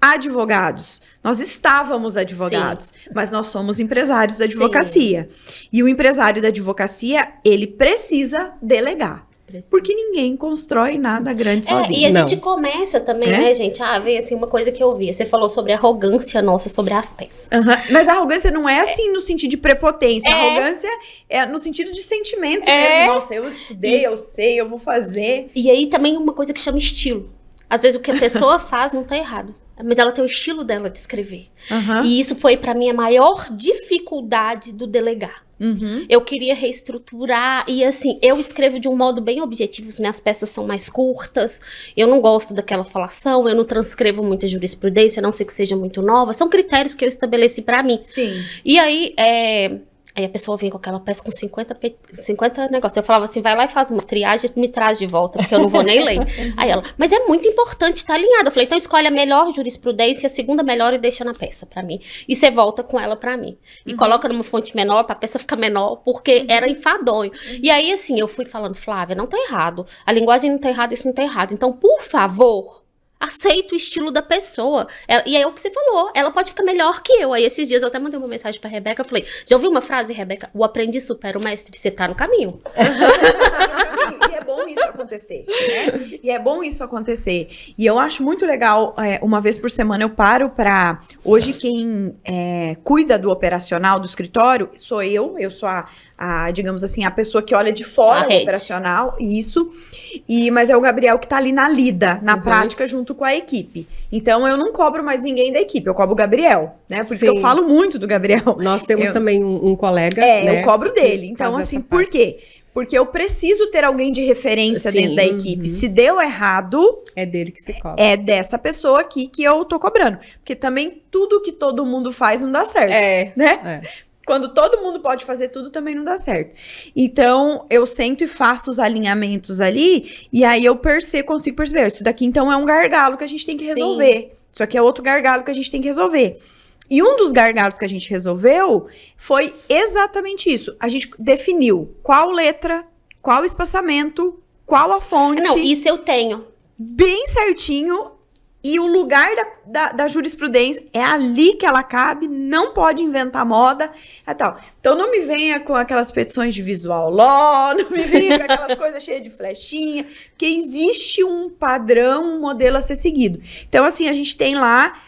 advogados. Nós estávamos advogados, mas nós somos empresários da advocacia. E o empresário da advocacia, ele precisa delegar. Porque ninguém constrói nada grande sozinho. E a gente começa também, né, gente? Ver assim, uma coisa que eu vi. Você falou sobre a arrogância nossa, sobre as peças. Mas a arrogância não é assim no sentido de prepotência. A arrogância é no sentido de sentimento mesmo. Nossa, eu estudei, eu sei, eu vou fazer. E aí também uma coisa que chama estilo. Às vezes o que a pessoa faz não tá errado. Mas ela tem o estilo dela de escrever. E isso foi pra mim a maior dificuldade do delegar. Eu queria reestruturar e assim, eu escrevo de um modo bem objetivo, as minhas peças são mais curtas, eu não gosto daquela falação, eu não transcrevo muita jurisprudência, a não ser que seja muito nova, são critérios que eu estabeleci pra mim. E aí, aí a pessoa vem com aquela peça com 50 negócios. Eu falava assim, vai lá e faz uma triagem e me traz de volta, porque eu não vou nem ler. Aí ela, mas é muito importante estar alinhada. Eu falei, então escolhe a melhor jurisprudência, a segunda melhor e deixa na peça pra mim. E você volta com ela pra mim. E coloca numa fonte menor, pra peça ficar menor, porque era enfadonho. E aí, assim, eu fui falando, Flávia, não tá errado. A linguagem não tá errada, isso não tá errado. Então, por favor, aceita o estilo da pessoa. E aí é o que você falou, ela pode ficar melhor que eu. Aí esses dias eu até mandei uma mensagem pra Rebeca, eu falei, já ouviu uma frase, Rebeca? O aprendiz supera o mestre, você tá no caminho. E é bom isso acontecer, né? E é bom isso acontecer. E eu acho muito legal, uma vez por semana eu paro pra... Hoje quem cuida do operacional do escritório sou eu sou digamos assim, a pessoa que olha de fora o operacional, isso, mas é o Gabriel que tá ali na lida, na prática, junto com a equipe. Então, eu não cobro mais ninguém da equipe, eu cobro o Gabriel, né? Por isso que eu falo muito do Gabriel. Nós temos também um colega, né, eu cobro dele. Então, assim, por quê? Porque eu preciso ter alguém de referência dentro da equipe. Se deu errado... É dele que se cobra. É dessa pessoa aqui que eu tô cobrando. Porque também tudo que todo mundo faz não dá certo, né? Quando todo mundo pode fazer tudo, também não dá certo. Então, eu sento e faço os alinhamentos ali, e aí eu consigo perceber, isso daqui então é um gargalo que a gente tem que resolver. Isso aqui é outro gargalo que a gente tem que resolver. E um dos gargalos que a gente resolveu foi exatamente isso. A gente definiu qual letra, qual espaçamento, qual a fonte. Não, isso eu tenho. Bem certinho. E o lugar da jurisprudência é ali que ela cabe, não pode inventar moda e tal. Então não me venha com aquelas petições de visual law, não me venha com aquelas coisas cheias de flechinha, porque existe um padrão, um modelo a ser seguido. Então assim, a gente tem lá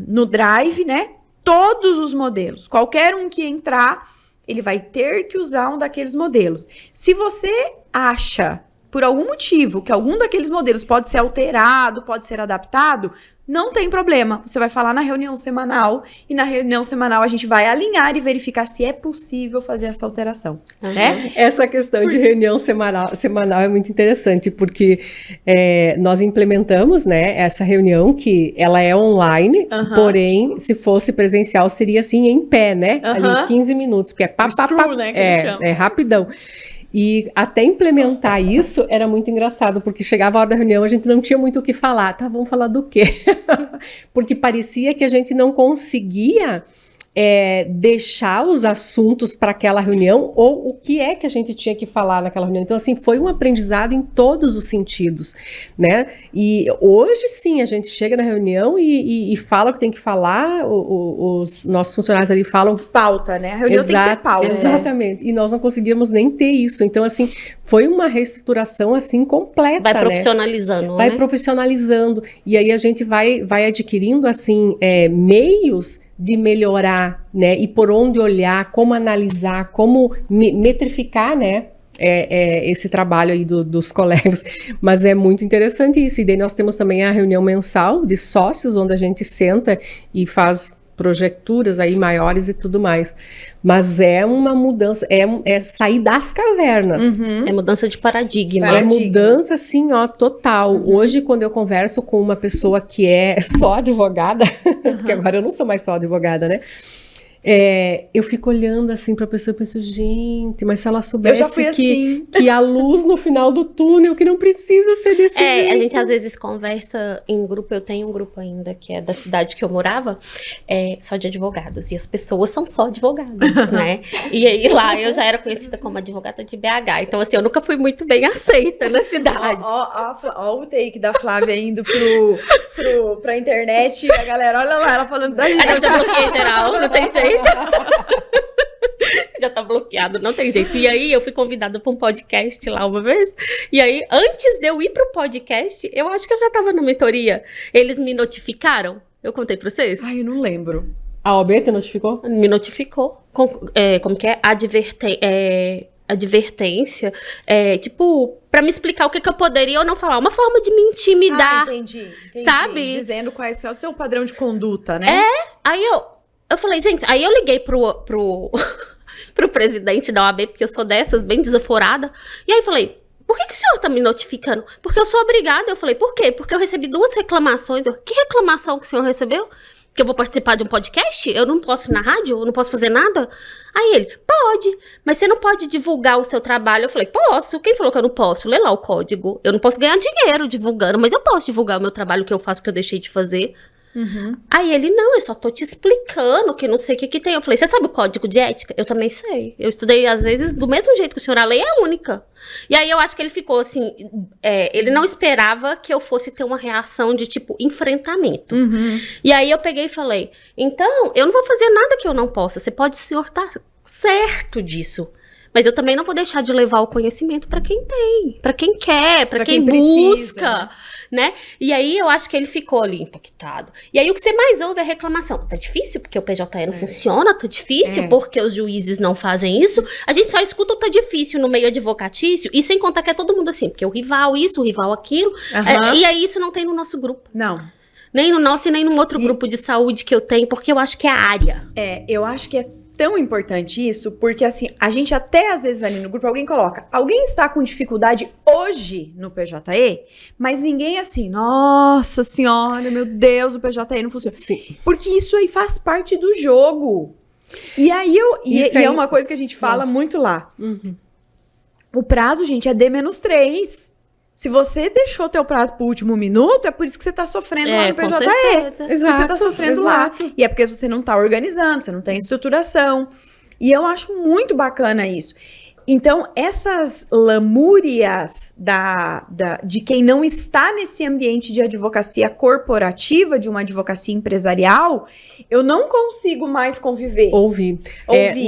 no Drive, né? Todos os modelos. Qualquer um que entrar, ele vai ter que usar um daqueles modelos. Se você acha, por algum motivo, que algum daqueles modelos pode ser alterado, pode ser adaptado, não tem problema. Você vai falar na reunião semanal, e na reunião semanal a gente vai alinhar e verificar se é possível fazer essa alteração, né? Essa questão de reunião semanal é muito interessante, porque nós implementamos, né, essa reunião que ela é online, porém, se fosse presencial, seria assim em pé, né? Ali em 15 minutos, porque né, é rapidão. E até implementar isso era muito engraçado, porque chegava a hora da reunião, a gente não tinha muito o que falar. Tá, vamos falar do quê? Porque parecia que a gente não conseguia deixar os assuntos para aquela reunião, ou o que é que a gente tinha que falar naquela reunião. Então, assim, foi um aprendizado em todos os sentidos, né? E hoje, sim, a gente chega na reunião e fala o que tem que falar, os nossos funcionários ali falam... Pauta, né? A reunião tem que ter pauta. Exatamente. E nós não conseguíamos nem ter isso. Então, assim, foi uma reestruturação, assim, completa, vai profissionalizando, Vai né? profissionalizando. E aí a gente vai adquirindo, assim, meios de melhorar, né, e por onde olhar, como analisar, como metrificar, né, esse trabalho aí dos colegas, mas é muito interessante isso. E daí nós temos também a reunião mensal de sócios, onde a gente senta e faz projecturas aí maiores e tudo mais, mas é uma mudança, é sair das cavernas. É mudança de paradigma. É mudança, assim, ó, total. Hoje, quando eu converso com uma pessoa que é só advogada, porque agora eu não sou mais só advogada, né? Eu fico olhando assim pra pessoa e penso, gente, mas se ela soubesse que a luz no final do túnel, que não precisa ser desse jeito. A gente às vezes conversa em grupo, eu tenho um grupo ainda, que é da cidade que eu morava, só de advogados, e as pessoas são só advogados, né? E aí lá eu já era conhecida como advogada de BH, então assim, eu nunca fui muito bem aceita na cidade. Ó o take da Flávia indo pra internet, e a galera, olha lá, ela falando da gente. Eu já bloqueei geral, não tem jeito. Já tá bloqueado, não tem jeito. E aí eu fui convidada para um podcast lá uma vez. E aí, antes de eu ir pro podcast, eu acho que eu já tava na mentoria. Eles me notificaram. Eu contei pra vocês? Ai, eu não lembro. A OAB te notificou? Me notificou. Como que é? Advertência. Tipo, pra me explicar o que eu poderia ou não falar. Uma forma de me intimidar. Entendi. Sabe? Dizendo quais é o seu padrão de conduta, né? Aí eu falei, gente, aí eu liguei pro presidente da OAB, porque eu sou dessas, bem desaforada. E aí falei, por que o senhor tá me notificando? Porque eu sou obrigada. Eu falei, por quê? Porque eu recebi 2 reclamações. Que reclamação que o senhor recebeu? Que eu vou participar de um podcast? Eu não posso ir na rádio? Eu não posso fazer nada? Aí ele, pode, mas você não pode divulgar o seu trabalho. Eu falei, posso. Quem falou que eu não posso? Lê lá o código. Eu não posso ganhar dinheiro divulgando, mas eu posso divulgar o meu trabalho, que eu faço, que eu deixei de fazer. Aí ele, não, eu só tô te explicando que não sei o que tem. Eu falei, você sabe o código de ética? Eu também sei. Eu estudei, às vezes, do mesmo jeito que o senhor, a lei é única. E aí eu acho que ele ficou assim, ele não esperava que eu fosse ter uma reação de, tipo, enfrentamento. E aí eu peguei e falei, então, eu não vou fazer nada que eu não possa. O senhor tá certo disso. Mas eu também não vou deixar de levar o conhecimento para quem tem, para quem quer, para quem busca, né? E aí eu acho que ele ficou ali impactado. E aí o que você mais ouve é reclamação. Tá difícil porque o PJE não funciona, tá difícil porque os juízes não fazem isso. A gente só escuta o tá difícil no meio advocatício, e sem contar que é todo mundo assim, porque o rival isso, o rival aquilo. E aí isso não tem no nosso grupo. Não. Nem no nosso e nem num outro grupo de saúde que eu tenho, porque eu acho que é a área. Eu acho que é tão importante isso, porque assim, a gente até às vezes ali no grupo, alguém coloca, alguém está com dificuldade hoje no PJE, mas ninguém assim, nossa senhora, meu Deus, o PJE não funciona. Sim. Porque isso aí faz parte do jogo. E aí é uma coisa que a gente fala muito lá. O prazo, gente, é D-3. Se você deixou teu prazo pro último minuto, é por isso que você tá sofrendo lá no PJE. Exato, você tá sofrendo lá. E é porque você não tá organizando, você não tem estruturação. E eu acho muito bacana isso. Então, essas lamúrias de quem não está nesse ambiente de advocacia corporativa, de uma advocacia empresarial, eu não consigo mais conviver. Ouvir.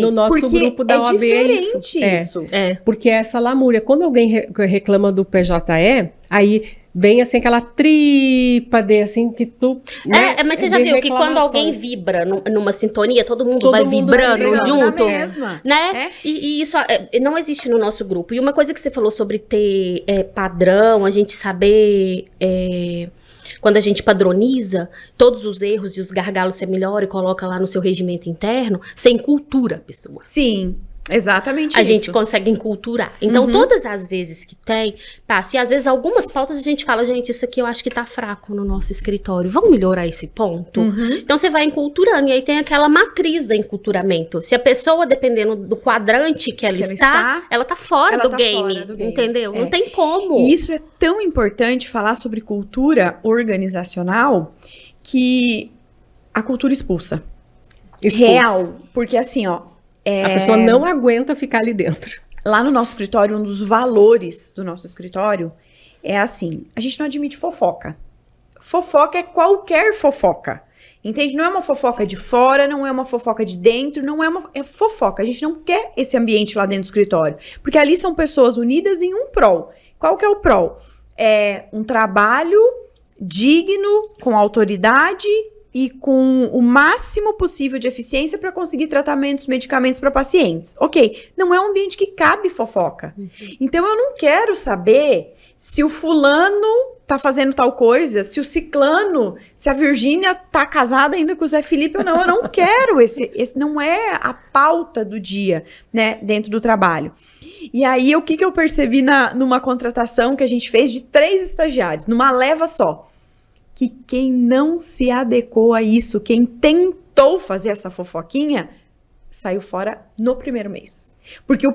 No nosso grupo da OAB é isso. Isso. Porque essa lamúria, quando alguém reclama do PJE, aí vem assim aquela trípade, assim, que tu... Né, mas você já viu que quando alguém vibra numa sintonia, todo mundo vai vibrando junto, né? E isso não existe no nosso grupo. E uma coisa que você falou sobre ter padrão, a gente saber... Quando a gente padroniza todos os erros e os gargalos, você melhora e coloca lá no seu regimento interno, você encultura a pessoa. Sim. Exatamente a gente consegue enculturar. Então, todas as vezes que tem, passo. E às vezes, algumas pautas a gente fala, gente, isso aqui eu acho que tá fraco no nosso escritório. Vamos melhorar esse ponto? Então, você vai enculturando. E aí tem aquela matriz da enculturamento. Se a pessoa, dependendo do quadrante que ela está, ela tá fora do game. Entendeu? Não tem como. E isso é tão importante falar sobre cultura organizacional que a cultura expulsa. Real. Porque assim, ó, a pessoa não aguenta ficar ali dentro. Lá no nosso escritório, um dos valores do nosso escritório é assim, a gente não admite fofoca. Fofoca é qualquer fofoca. Entende? Não é uma fofoca de fora, não é uma fofoca de dentro, é fofoca. A gente não quer esse ambiente lá dentro do escritório. Porque ali são pessoas unidas em um prol. Qual que é o prol? É um trabalho digno, com autoridade e com o máximo possível de eficiência para conseguir tratamentos, medicamentos para pacientes. Ok, não é um ambiente que cabe fofoca. Então, eu não quero saber se o fulano tá fazendo tal coisa, se o ciclano, se a Virgínia tá casada ainda com o Zé Felipe ou não. Eu não quero, esse não é a pauta do dia, né, dentro do trabalho. E aí, o que eu percebi numa contratação que a gente fez de 3 estagiários, numa leva só? Que quem não se adequou a isso, quem tentou fazer essa fofoquinha, saiu fora no primeiro mês. Porque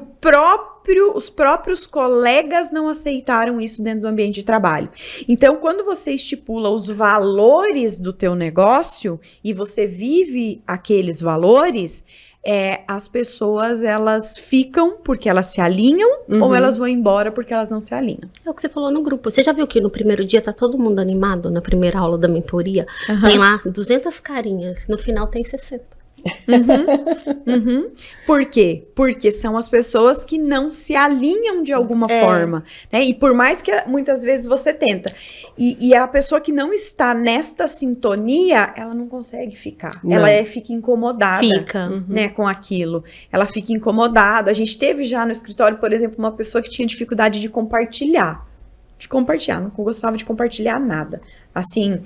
os próprios colegas não aceitaram isso dentro do ambiente de trabalho. Então, quando você estipula os valores do teu negócio e você vive aqueles valores, as pessoas, elas ficam porque elas se alinham ou elas vão embora porque elas não se alinham. É o que você falou no grupo. Você já viu que no primeiro dia tá todo mundo animado, na primeira aula da mentoria? Tem lá 200 carinhas, no final tem 60. Por quê? Porque são as pessoas que não se alinham de alguma forma, né? E por mais que muitas vezes você tenta, e a pessoa que não está nesta sintonia, ela não consegue ficar. Não. Ela fica incomodada, né, com aquilo. Ela fica incomodada. A gente teve já no escritório, por exemplo, uma pessoa que tinha dificuldade de compartilhar. Não gostava de compartilhar nada. Assim,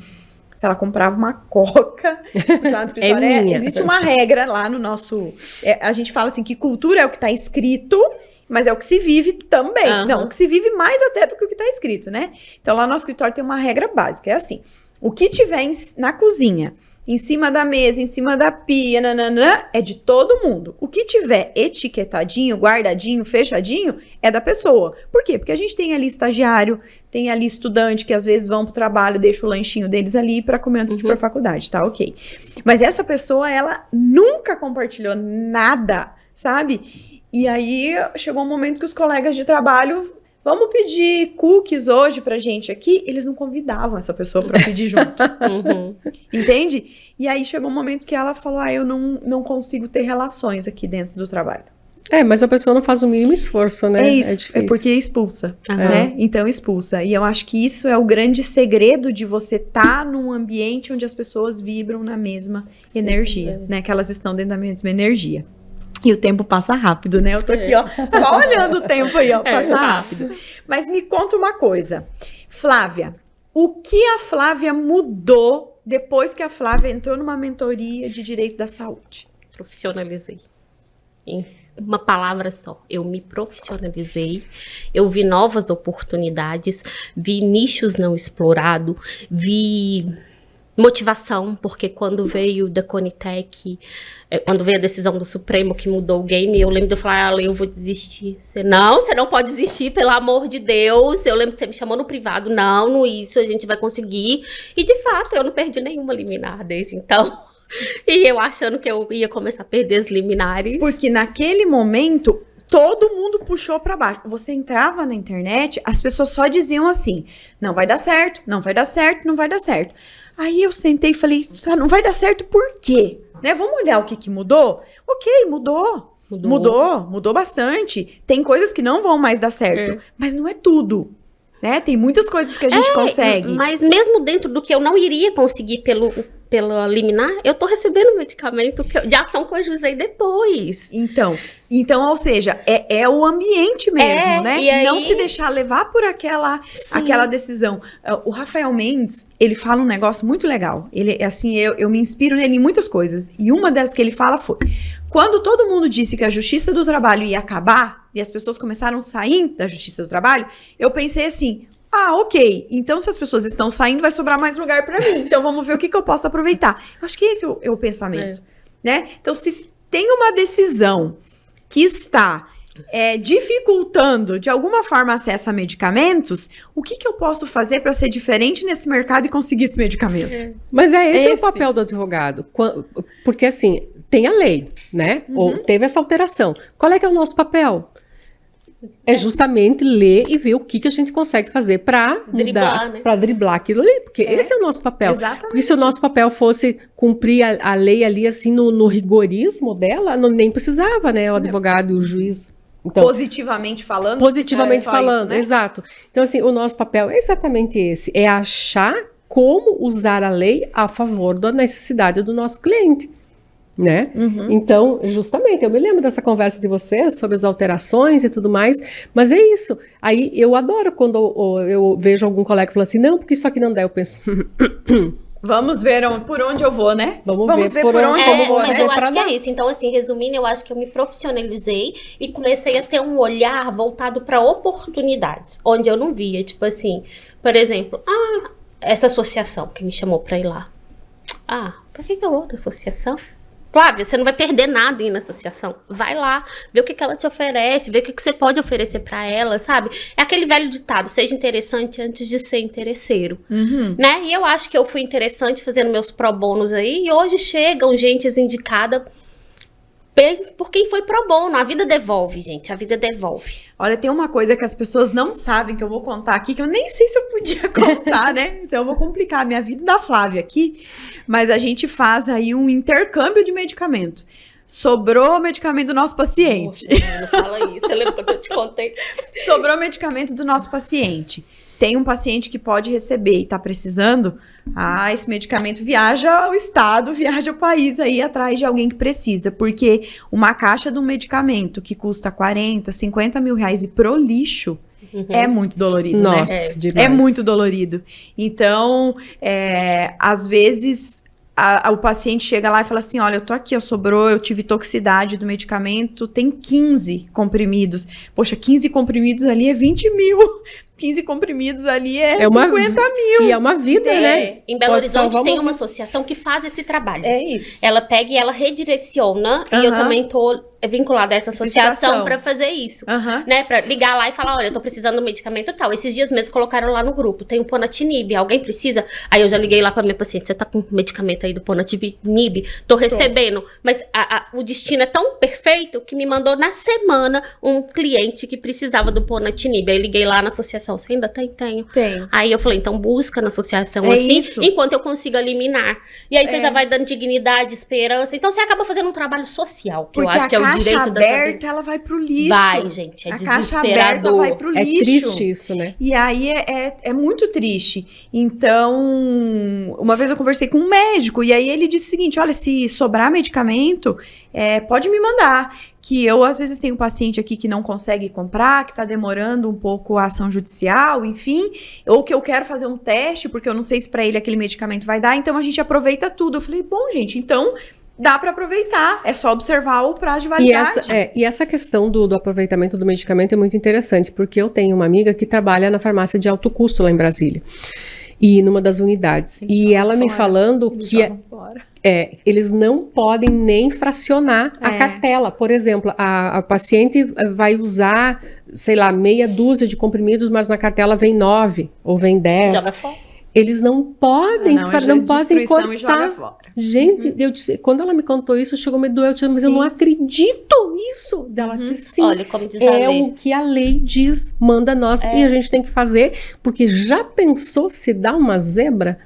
se ela comprava uma coca, lá no escritório, existe uma regra lá no nosso... a gente fala assim, que cultura é o que está escrito, mas é o que se vive também. Não, o que se vive mais até do que o que está escrito, né? Então, lá no nosso escritório tem uma regra básica, é assim, o que tiver na cozinha, em cima da mesa, em cima da pia, é de todo mundo. O que tiver etiquetadinho, guardadinho, fechadinho, é da pessoa. Por quê? Porque a gente tem ali estagiário, tem ali estudante que às vezes vão pro trabalho, deixa o lanchinho deles ali para comer antes de ir pra faculdade, tá? Ok. Mas essa pessoa, ela nunca compartilhou nada, sabe? E aí chegou um momento que os colegas de trabalho... Vamos pedir cookies hoje pra gente aqui? Eles não convidavam essa pessoa pra pedir junto. Entende? E aí chegou um momento que ela falou, eu não consigo ter relações aqui dentro do trabalho. Mas a pessoa não faz o mínimo esforço, né? É isso, é porque expulsa, né? Então expulsa. E eu acho que isso é o grande segredo de você estar num ambiente onde as pessoas vibram na mesma energia, né? Que elas estão dentro da mesma energia. E o tempo passa rápido, né? Eu tô aqui, ó, só olhando o tempo aí, ó, passa rápido. Mas me conta uma coisa. Flávia, o que a Flávia mudou depois que a Flávia entrou numa mentoria de direito da saúde? Profissionalizei. Em uma palavra só, eu me profissionalizei, eu vi novas oportunidades, vi nichos não explorados, vi... motivação, porque quando veio da Conitec, quando veio a decisão do Supremo que mudou o game, eu lembro de eu falar, eu vou desistir. Você não pode desistir, pelo amor de Deus. Eu lembro que você me chamou no privado, não isso a gente vai conseguir. E de fato, eu não perdi nenhuma liminar desde então. E eu achando que eu ia começar a perder as liminares. Porque naquele momento... todo mundo puxou pra baixo. Você entrava na internet, as pessoas só diziam assim, não vai dar certo, não vai dar certo, não vai dar certo. Aí eu sentei e falei, não vai dar certo por quê? Né? Vamos olhar o que mudou? Ok, mudou bastante. Tem coisas que não vão mais dar certo, mas não é tudo. né? Tem muitas coisas que a gente consegue. Mas mesmo dentro do que eu não iria conseguir pelo liminar, eu tô recebendo medicamento de ação que eu ajuizei depois. Então, ou seja, é o ambiente mesmo, né? E aí... Não se deixar levar por aquela decisão. O Rafael Mendes, ele fala um negócio muito legal. Ele, assim, eu me inspiro nele em muitas coisas. E uma das que ele fala foi: quando todo mundo disse que a Justiça do Trabalho ia acabar, e as pessoas começaram a sair da Justiça do Trabalho, eu pensei assim: ok, então se as pessoas estão saindo, vai sobrar mais lugar para mim. Então vamos ver o que eu posso aproveitar. Eu acho que esse é o pensamento, né? Então, se tem uma decisão que está dificultando de alguma forma acesso a medicamentos, o que eu posso fazer para ser diferente nesse mercado e conseguir esse medicamento? Mas esse é o papel do advogado, porque assim, tem a lei, né? Ou teve essa alteração. Qual é que é o nosso papel? É justamente ler e ver o que a gente consegue fazer para mudar, né? Para driblar aquilo ali, porque esse é o nosso papel. Exatamente. Porque se o nosso papel fosse cumprir a lei ali, assim, no rigorismo dela, nem precisava, né? O advogado e o juiz. Então, positivamente falando. Positivamente falando, isso, né? Exato. Então, assim, o nosso papel é exatamente esse, é achar como usar a lei a favor da necessidade do nosso cliente. Né? Então, justamente, eu me lembro dessa conversa de vocês sobre as alterações e tudo mais, mas é isso. Aí eu adoro quando eu vejo algum colega falando assim, não, porque isso aqui não dá, eu penso... Vamos ver por onde eu vou, né? Vamos ver por onde eu vou. Mas eu acho que é isso. Então, assim, resumindo, eu acho que eu me profissionalizei e comecei a ter um olhar voltado para oportunidades, onde eu não via, tipo assim, por exemplo, essa associação que me chamou para ir lá. Pra que eu vou na associação? Flávia, você não vai perder nada indo na associação. Vai lá, vê o que ela te oferece, vê o que você pode oferecer pra ela, sabe? É aquele velho ditado, seja interessante antes de ser interesseiro, né? E eu acho que eu fui interessante fazendo meus pro bonos aí, e hoje chegam gente indicada por quem foi pro bono. A vida devolve, gente, a vida devolve. Olha, tem uma coisa que as pessoas não sabem, que eu vou contar aqui, que eu nem sei se eu podia contar, né? Então eu vou complicar a minha vida da Flávia aqui, mas a gente faz aí um intercâmbio de medicamento. Sobrou medicamento do nosso paciente. Nossa, não fala isso, você lembra quando eu te contei? Sobrou medicamento do nosso paciente. Tem um paciente que pode receber e tá precisando, esse medicamento viaja ao estado, viaja ao país aí atrás de alguém que precisa, porque uma caixa de um medicamento que custa 40, 50 mil reais e pro lixo, é muito dolorido, Nossa, né? demais. É muito dolorido. Então, às vezes, o paciente chega lá e fala assim, olha, eu tô aqui, sobrou, eu tive toxicidade do medicamento, tem 15 comprimidos. Poxa, 15 comprimidos ali é 20 mil. 15 comprimidos ali é 50 mil. E é uma vida, né? Em Belo Horizonte tem uma associação que faz esse trabalho. É isso. Ela pega e ela redireciona, e eu também tô vinculada a essa associação para fazer isso, né? Para ligar lá e falar, olha, eu tô precisando do medicamento tal. Esses dias mesmo colocaram lá no grupo, tem o Ponatinib, alguém precisa? Aí eu já liguei lá para minha paciente, você tá com medicamento aí do Ponatinib? Tô recebendo. Mas o destino é tão perfeito que me mandou na semana um cliente que precisava do Ponatinib. Aí eu liguei lá na associação, você ainda tem? Tenho. Aí eu falei, então busca na associação assim, isso. Enquanto eu consigo eliminar. E aí você já vai dando dignidade, esperança. Então você acaba fazendo um trabalho social, que eu acho que é o direito da aberta, ela vai pro lixo. Vai, gente, é desesperador. A caixa aberta vai pro lixo. É triste isso, né? E aí é muito triste. Então, uma vez eu conversei com um médico, e aí ele disse o seguinte, olha, se sobrar medicamento, pode me mandar. Que eu, às vezes, tenho um paciente aqui que não consegue comprar, que tá demorando um pouco a ação judicial, enfim, ou que eu quero fazer um teste, porque eu não sei se pra ele aquele medicamento vai dar, então a gente aproveita tudo. Eu falei, bom, gente, então dá para aproveitar, é só observar o prazo de validade. E essa questão do aproveitamento do medicamento é muito interessante, porque eu tenho uma amiga que trabalha na farmácia de alto custo lá em Brasília, e numa das unidades, e ela me falando que eles não podem nem fracionar a cartela. Por exemplo, a paciente vai usar, sei lá, meia dúzia de comprimidos, mas na cartela vem 9 ou vem 10. Joga fora. Eles não podem, não podem cortar. E joga fora. Gente, eu disse, quando ela me contou isso, chegou a me doer, eu disse, mas eu não acredito nisso. Dela disse, sim, olha, como diz a lei. o que a lei diz, manda nós, e a gente tem que fazer, porque já pensou se dá uma zebra?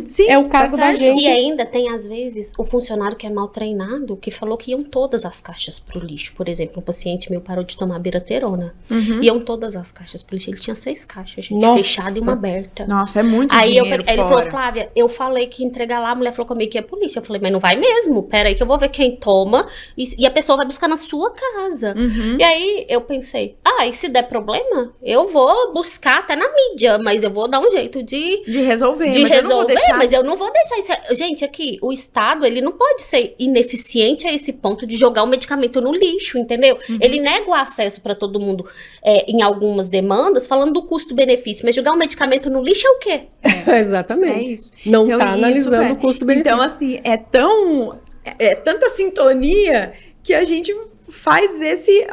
Sim, é o caso da gente. E ainda tem, às vezes, o funcionário que é mal treinado, que falou que iam todas as caixas pro lixo. Por exemplo, um paciente meu parou de tomar biraterona. Iam todas as caixas pro lixo. Ele tinha 6 caixas, gente, fechada e uma aberta. Nossa, é muito aí dinheiro ele falou, Flávia, eu falei que ia entregar lá, a mulher falou comigo que ia pro lixo. Eu falei, mas não vai mesmo, peraí que eu vou ver quem toma e a pessoa vai buscar na sua casa. E aí eu pensei, e se der problema, eu vou buscar até na mídia, mas eu vou dar um jeito de resolver, mas eu não vou deixar isso. Gente, aqui, o Estado, ele não pode ser ineficiente a esse ponto de jogar o medicamento no lixo, entendeu? Ele nega o acesso para todo mundo em algumas demandas, falando do custo-benefício, mas jogar o medicamento no lixo é o quê? Exatamente. É isso. Não então, tá analisando o custo-benefício. Então, assim, é tanta sintonia que a gente faz esse...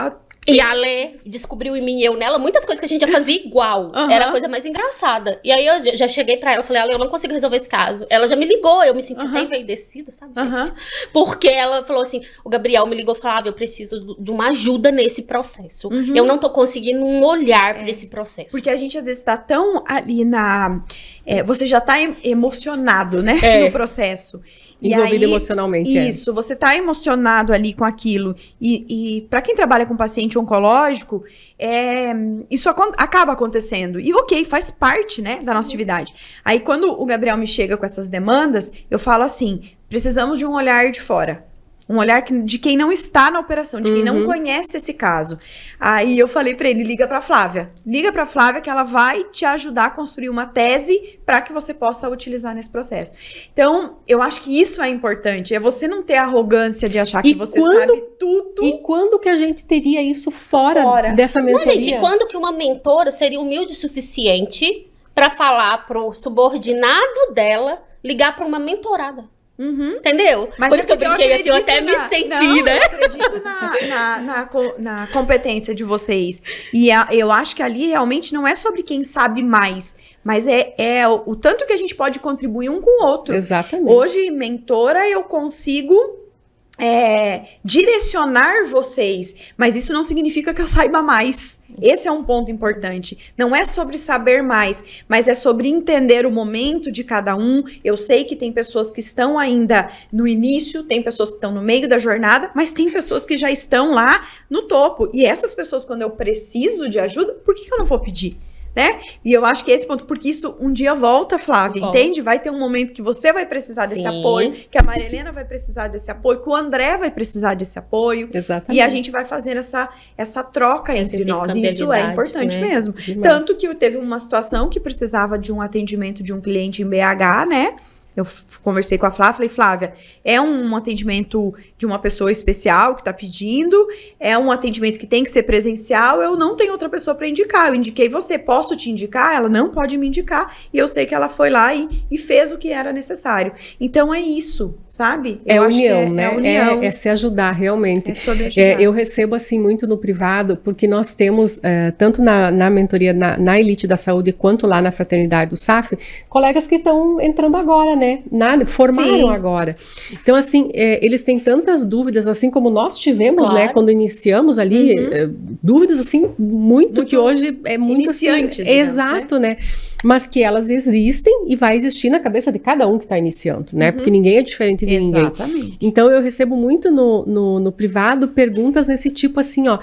E a Lê descobriu em mim e eu nela muitas coisas que a gente já fazia igual. Era a coisa mais engraçada. E aí eu já cheguei pra ela, falei, Ale, eu não consigo resolver esse caso. Ela já me ligou, eu me senti até enveidecida, sabe, gente? Porque ela falou assim, o Gabriel me ligou e falou, eu preciso de uma ajuda nesse processo. Eu não tô conseguindo um olhar pra esse processo. Porque a gente às vezes tá tão ali você já tá emocionado, né, no processo. Envolvido emocionalmente. Isso, você tá emocionado ali com aquilo. E para quem trabalha com paciente oncológico, isso acaba acontecendo. E ok, faz parte, né, da nossa atividade. Aí quando o Gabriel me chega com essas demandas, eu falo assim, precisamos de um olhar de fora. Um olhar de quem não está na operação, de quem não conhece esse caso. Aí eu falei pra ele, liga pra Flávia. Liga pra Flávia que ela vai te ajudar a construir uma tese para que você possa utilizar nesse processo. Então, eu acho que isso é importante. É você não ter a arrogância de achar que você sabe tudo. E quando que a gente teria isso fora dessa mentoria? Não, gente, quando que uma mentora seria humilde o suficiente para falar pro subordinado dela ligar pra uma mentorada? Entendeu? Mas por isso que eu brinquei assim, eu até me senti, né? Eu acredito na competência de vocês. E eu acho que ali realmente não é sobre quem sabe mais, mas é o tanto que a gente pode contribuir um com o outro. Exatamente. Hoje, mentora, eu consigo direcionar vocês, mas isso não significa que eu saiba mais. Esse é um ponto importante. Não é sobre saber mais, mas é sobre entender o momento de cada um. Eu sei que tem pessoas que estão ainda no início, tem pessoas que estão no meio da jornada, mas tem pessoas que já estão lá no topo. E essas pessoas, quando eu preciso de ajuda, por que eu não vou pedir? Né? E eu acho que esse ponto, porque isso um dia volta, Flávia, entende? Vai ter um momento que você vai precisar desse apoio, que a Maria Helena vai precisar desse apoio, que o André vai precisar desse apoio. Exatamente. E a gente vai fazer essa troca entre nós. E isso é importante, né? Mesmo. Demais. Tanto que teve uma situação que precisava de um atendimento de um cliente em BH, né? Eu conversei com a Flávia, falei, Flávia, é um atendimento de uma pessoa especial que está pedindo, é um atendimento que tem que ser presencial, eu não tenho outra pessoa para indicar, eu indiquei você, posso te indicar? Ela não pode me indicar, e eu sei que ela foi lá e fez o que era necessário. Então é isso, sabe? É união, né? É união. É se ajudar, realmente. É sobre ajudar. Eu recebo assim muito no privado, porque nós temos, tanto na mentoria, na Elite da Saúde, quanto lá na Fraternidade do SAF, colegas que estão entrando agora, né? Formaram agora. Então, assim, eles têm tantas dúvidas, assim como nós tivemos, né? Quando iniciamos ali, dúvidas, assim, muito que hoje é muito iniciantes, assim, exato, né? Mas que elas existem e vai existir na cabeça de cada um que está iniciando, né? Porque ninguém é diferente de ninguém. Exatamente. Então, eu recebo muito no privado perguntas nesse tipo assim, ó.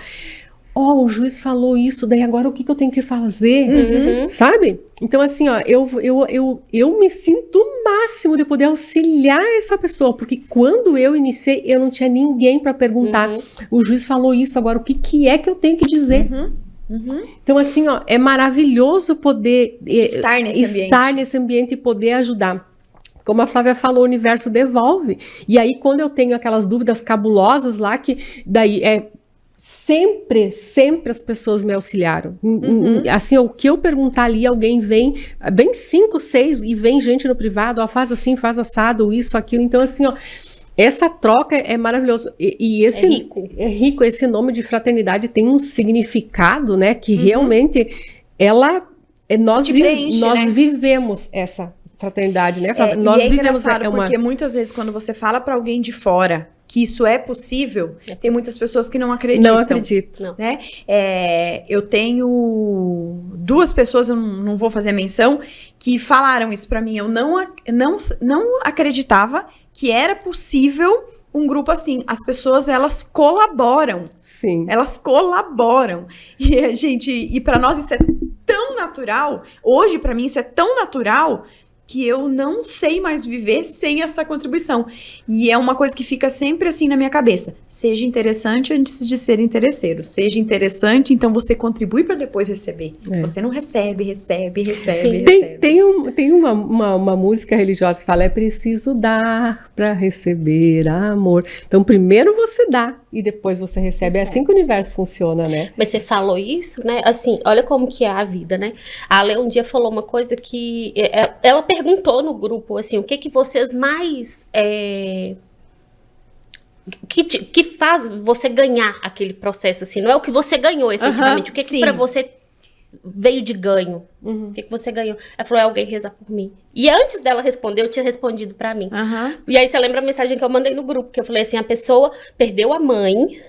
O juiz falou isso, daí agora o que eu tenho que fazer? Sabe? Então, assim, ó, eu me sinto o máximo de poder auxiliar essa pessoa, porque quando eu iniciei, eu não tinha ninguém para perguntar. O juiz falou isso, agora o que é que eu tenho que dizer? Então, assim, ó, é maravilhoso poder estar nesse ambiente e poder ajudar. Como a Flávia falou, o universo devolve. E aí, quando eu tenho aquelas dúvidas cabulosas lá, que daí sempre as pessoas me auxiliaram. Assim, o que eu perguntar ali, alguém vem 5, 6 e vem gente no privado, faz assim, faz assado, isso, aquilo. Então, assim, ó, essa troca é maravilhosa. E esse é rico. Esse nome de fraternidade tem um significado, né, que realmente ela nós, Te preenche, nós né? vivemos essa fraternidade, né, Flávia? Nós Nós vivemos engraçado porque muitas vezes quando você fala para alguém de fora que isso é possível, tem muitas pessoas que não acreditam. Não acredito. Não. Né? Eu tenho 2 pessoas, eu não vou fazer menção, que falaram isso para mim. Eu não acreditava que era possível um grupo assim. As pessoas, elas colaboram. Sim. Elas colaboram. E para nós isso é tão natural. Hoje, para mim, isso é tão natural que eu não sei mais viver sem essa contribuição. E é uma coisa que fica sempre assim na minha cabeça. Seja interessante antes de ser interesseiro. Seja interessante, então você contribui para depois receber. Você não recebe. Sim. Tem uma música religiosa que fala: é preciso dar para receber amor. Então, primeiro você dá e depois você recebe. É assim que o universo funciona, né? Mas você falou isso, né? Assim, olha como que é a vida, né? A Ale um dia falou uma coisa que... Ela perguntou no grupo, assim, o que vocês mais... que faz você ganhar aquele processo, assim? Não é o que você ganhou, efetivamente. O que pra você veio de ganho? O que você ganhou? Ela falou: é alguém rezar por mim. E antes dela responder, eu tinha respondido pra mim. E aí você lembra a mensagem que eu mandei no grupo, que eu falei assim: a pessoa perdeu a mãe,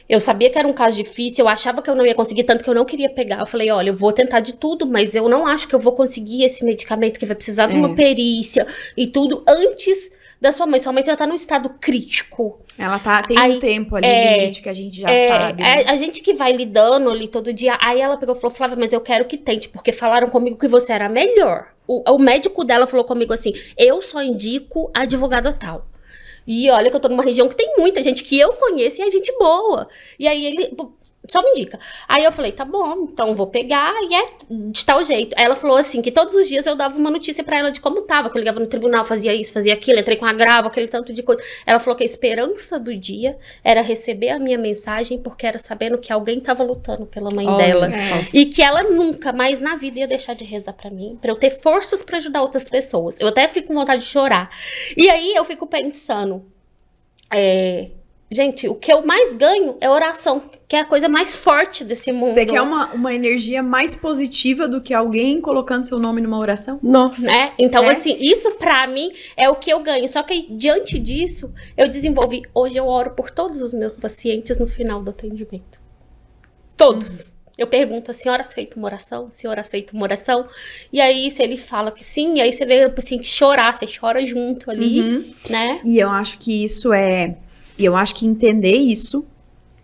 eu sabia que era um caso difícil, eu achava que eu não ia conseguir, tanto que eu não queria pegar. Eu falei: olha, eu vou tentar de tudo, mas eu não acho que eu vou conseguir esse medicamento, que vai precisar de uma perícia e tudo, antes da sua mãe. Sua mãe já tá num estado crítico. Ela tem um tempo ali, limite, que a gente já sabe. Né? A gente que vai lidando ali todo dia. Aí ela pegou e falou: Flávia, mas eu quero que tente, porque falaram comigo que você era melhor. O médico dela falou comigo assim: eu só indico advogado tal. E olha que eu tô numa região que tem muita gente que eu conheço e é gente boa. E aí ele só me indica. Aí eu falei: tá bom, então vou pegar e é de tal jeito. Aí ela falou assim, que todos os dias eu dava uma notícia pra ela de como tava, que eu ligava no tribunal, fazia isso, fazia aquilo, entrei com agravo, aquele tanto de coisa. Ela falou que a esperança do dia era receber a minha mensagem, porque era sabendo que alguém tava lutando pela mãe dela. E que ela nunca mais na vida ia deixar de rezar pra mim, pra eu ter forças pra ajudar outras pessoas. Eu até fico com vontade de chorar. E aí eu fico pensando, gente, o que eu mais ganho é oração, que é a coisa mais forte desse mundo. Você quer uma energia mais positiva do que alguém colocando seu nome numa oração? Nossa. Né? Então, assim, isso pra mim é o que eu ganho. Só que diante disso, eu desenvolvi. Hoje eu oro por todos os meus pacientes no final do atendimento. Todos. Eu pergunto: a senhora aceita uma oração? A senhora aceita uma oração? E aí, se ele fala que sim, aí você vê o paciente chorar, você chora junto ali, né? E eu acho que eu acho que entender isso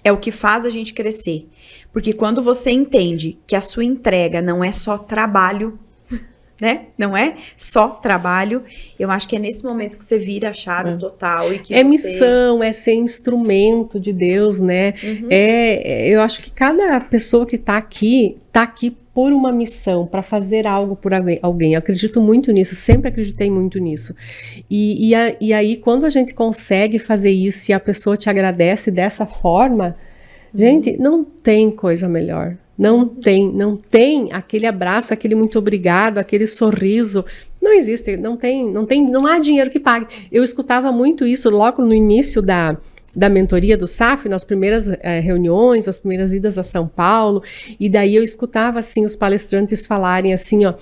é o que faz a gente crescer. Porque quando você entende que a sua entrega não é só trabalho, né? Não é só trabalho, eu acho que é nesse momento que você vira a chave total. E que missão, é ser instrumento de Deus, né? Eu acho que cada pessoa que tá aqui por uma missão, para fazer algo por alguém. Eu acredito muito nisso, sempre acreditei muito nisso. E aí, quando a gente consegue fazer isso e a pessoa te agradece dessa forma, gente, não tem coisa melhor. Não tem aquele abraço, aquele muito obrigado, aquele sorriso. Não existe, não há dinheiro que pague. Eu escutava muito isso logo no início da mentoria do SAF, nas primeiras reuniões, as primeiras idas a São Paulo, e daí eu escutava assim os palestrantes falarem assim, ó,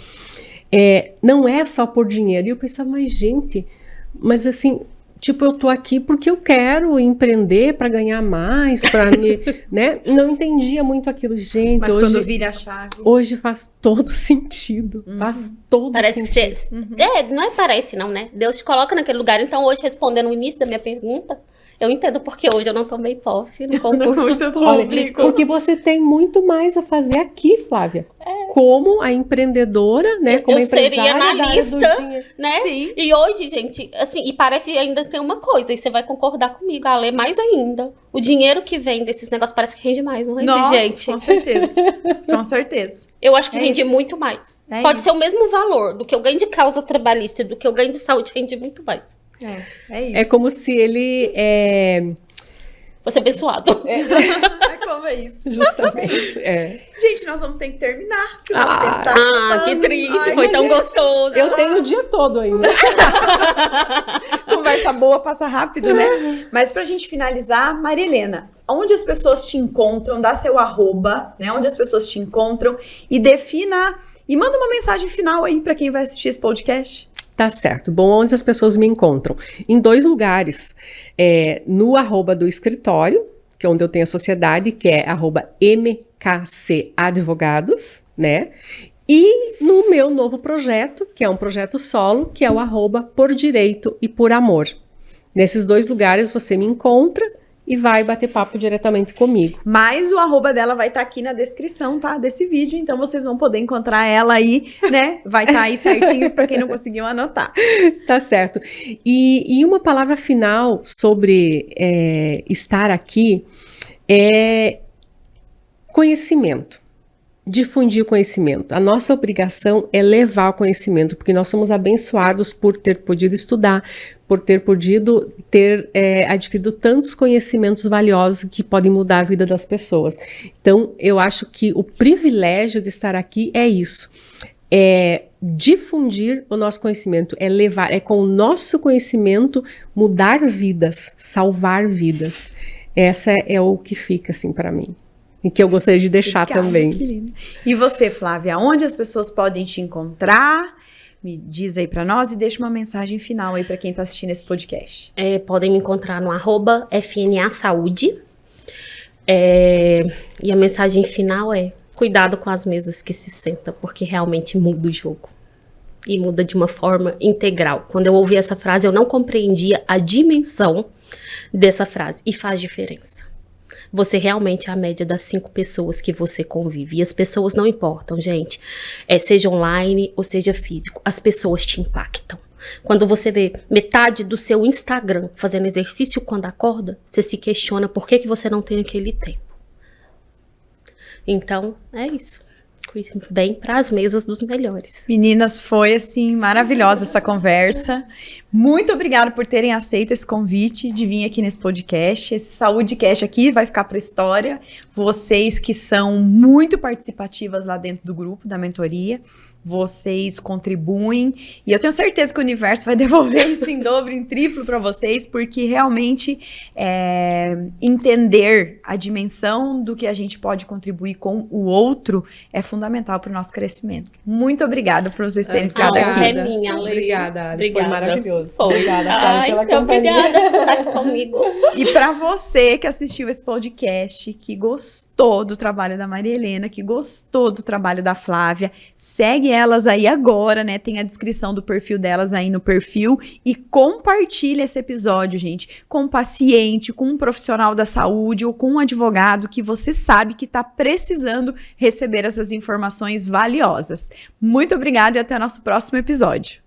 não é só por dinheiro. E eu pensava: mas gente, mas assim, tipo, eu tô aqui porque eu quero empreender para ganhar mais, para me, né? Não entendia muito aquilo, gente. Mas hoje, quando vira a chave. Hoje faz todo sentido. Faz todo parece sentido. Que você. Não parece, não, né? Deus te coloca naquele lugar. Então, hoje, respondendo o início da minha pergunta, eu entendo porque hoje eu não tomei posse no concurso público. Porque você tem muito mais a fazer aqui, Flávia. Como a empreendedora, né? Como a empresária seria analista, da área do dinheiro. Né? Sim. E hoje, gente, assim, e parece ainda tem uma coisa, e você vai concordar comigo, Ale, mais ainda. O dinheiro que vem desses negócios parece que rende mais, não rende, Nossa, gente? com certeza. Com certeza. Eu acho que rende muito mais. Pode ser o mesmo valor do que eu ganho de causa trabalhista, do que eu ganho de saúde, rende muito mais. É isso. É como se ele Você é abençoado. Como é isso? Justamente. Gente, nós vamos ter que terminar. Que triste. Foi tão gostoso. Eu tenho o dia todo ainda. Conversa boa, passa rápido, né? Mas pra gente finalizar, Maria Helena, onde as pessoas te encontram, dá seu arroba, né? Onde as pessoas te encontram e defina e manda uma mensagem final aí para quem vai assistir esse podcast. Tá certo. Bom, onde as pessoas me encontram? Em 2 lugares. No arroba do escritório, que é onde eu tenho a sociedade, que é arroba MKC Advogados, né? E no meu novo projeto, que é um projeto solo, que é o arroba Por Direito e Por Amor. Nesses 2 lugares você me encontra e vai bater papo diretamente comigo. Mas o arroba dela vai estar aqui na descrição, tá? Desse vídeo, então vocês vão poder encontrar ela aí, né? Vai estar aí certinho para quem não conseguiu anotar. Tá certo. E uma palavra final sobre estar aqui é conhecimento. Difundir o conhecimento. A nossa obrigação é levar o conhecimento, porque nós somos abençoados por ter podido estudar, por ter podido ter adquirido tantos conhecimentos valiosos que podem mudar a vida das pessoas. Então, eu acho que o privilégio de estar aqui é isso. É difundir o nosso conhecimento, é com o nosso conhecimento mudar vidas, salvar vidas. Essa é o que fica, assim, para mim. E que eu gostaria de deixar também. Querida. E você, Flávia, onde as pessoas podem te encontrar? Me diz aí pra nós e deixa uma mensagem final aí pra quem tá assistindo esse podcast. Podem me encontrar no arroba FNA Saúde. E a mensagem final é: cuidado com as mesas que se sentam, porque realmente muda o jogo. E muda de uma forma integral. Quando eu ouvi essa frase, eu não compreendia a dimensão dessa frase. E faz diferença. Você realmente é a média das 5 pessoas que você convive. E as pessoas não importam, gente. Seja online ou seja físico. As pessoas te impactam. Quando você vê metade do seu Instagram fazendo exercício quando acorda, você se questiona por que você não tem aquele tempo. Então, é isso. Bem para as mesas dos melhores. Meninas, foi assim maravilhosa essa conversa. Muito obrigada por terem aceito esse convite de vir aqui nesse podcast. Esse SaúdeCast aqui vai ficar para a história. Vocês que são muito participativas lá dentro do grupo da mentoria, vocês contribuem e eu tenho certeza que o universo vai devolver isso em dobro, em triplo para vocês, porque realmente entender a dimensão do que a gente pode contribuir com o outro é fundamental para o nosso crescimento. Muito obrigada por vocês terem ficado aqui. É minha, Obrigada, obrigada. Foi maravilhoso. Obrigada, obrigada por estar comigo. E para você que assistiu esse podcast, que gostou do trabalho da Maria Helena, que gostou do trabalho da Flávia, segue elas aí agora, né? Tem a descrição do perfil delas aí no perfil e compartilha esse episódio, gente, com um paciente, com um profissional da saúde ou com um advogado que você sabe que está precisando receber essas informações valiosas. Muito obrigada e até o nosso próximo episódio.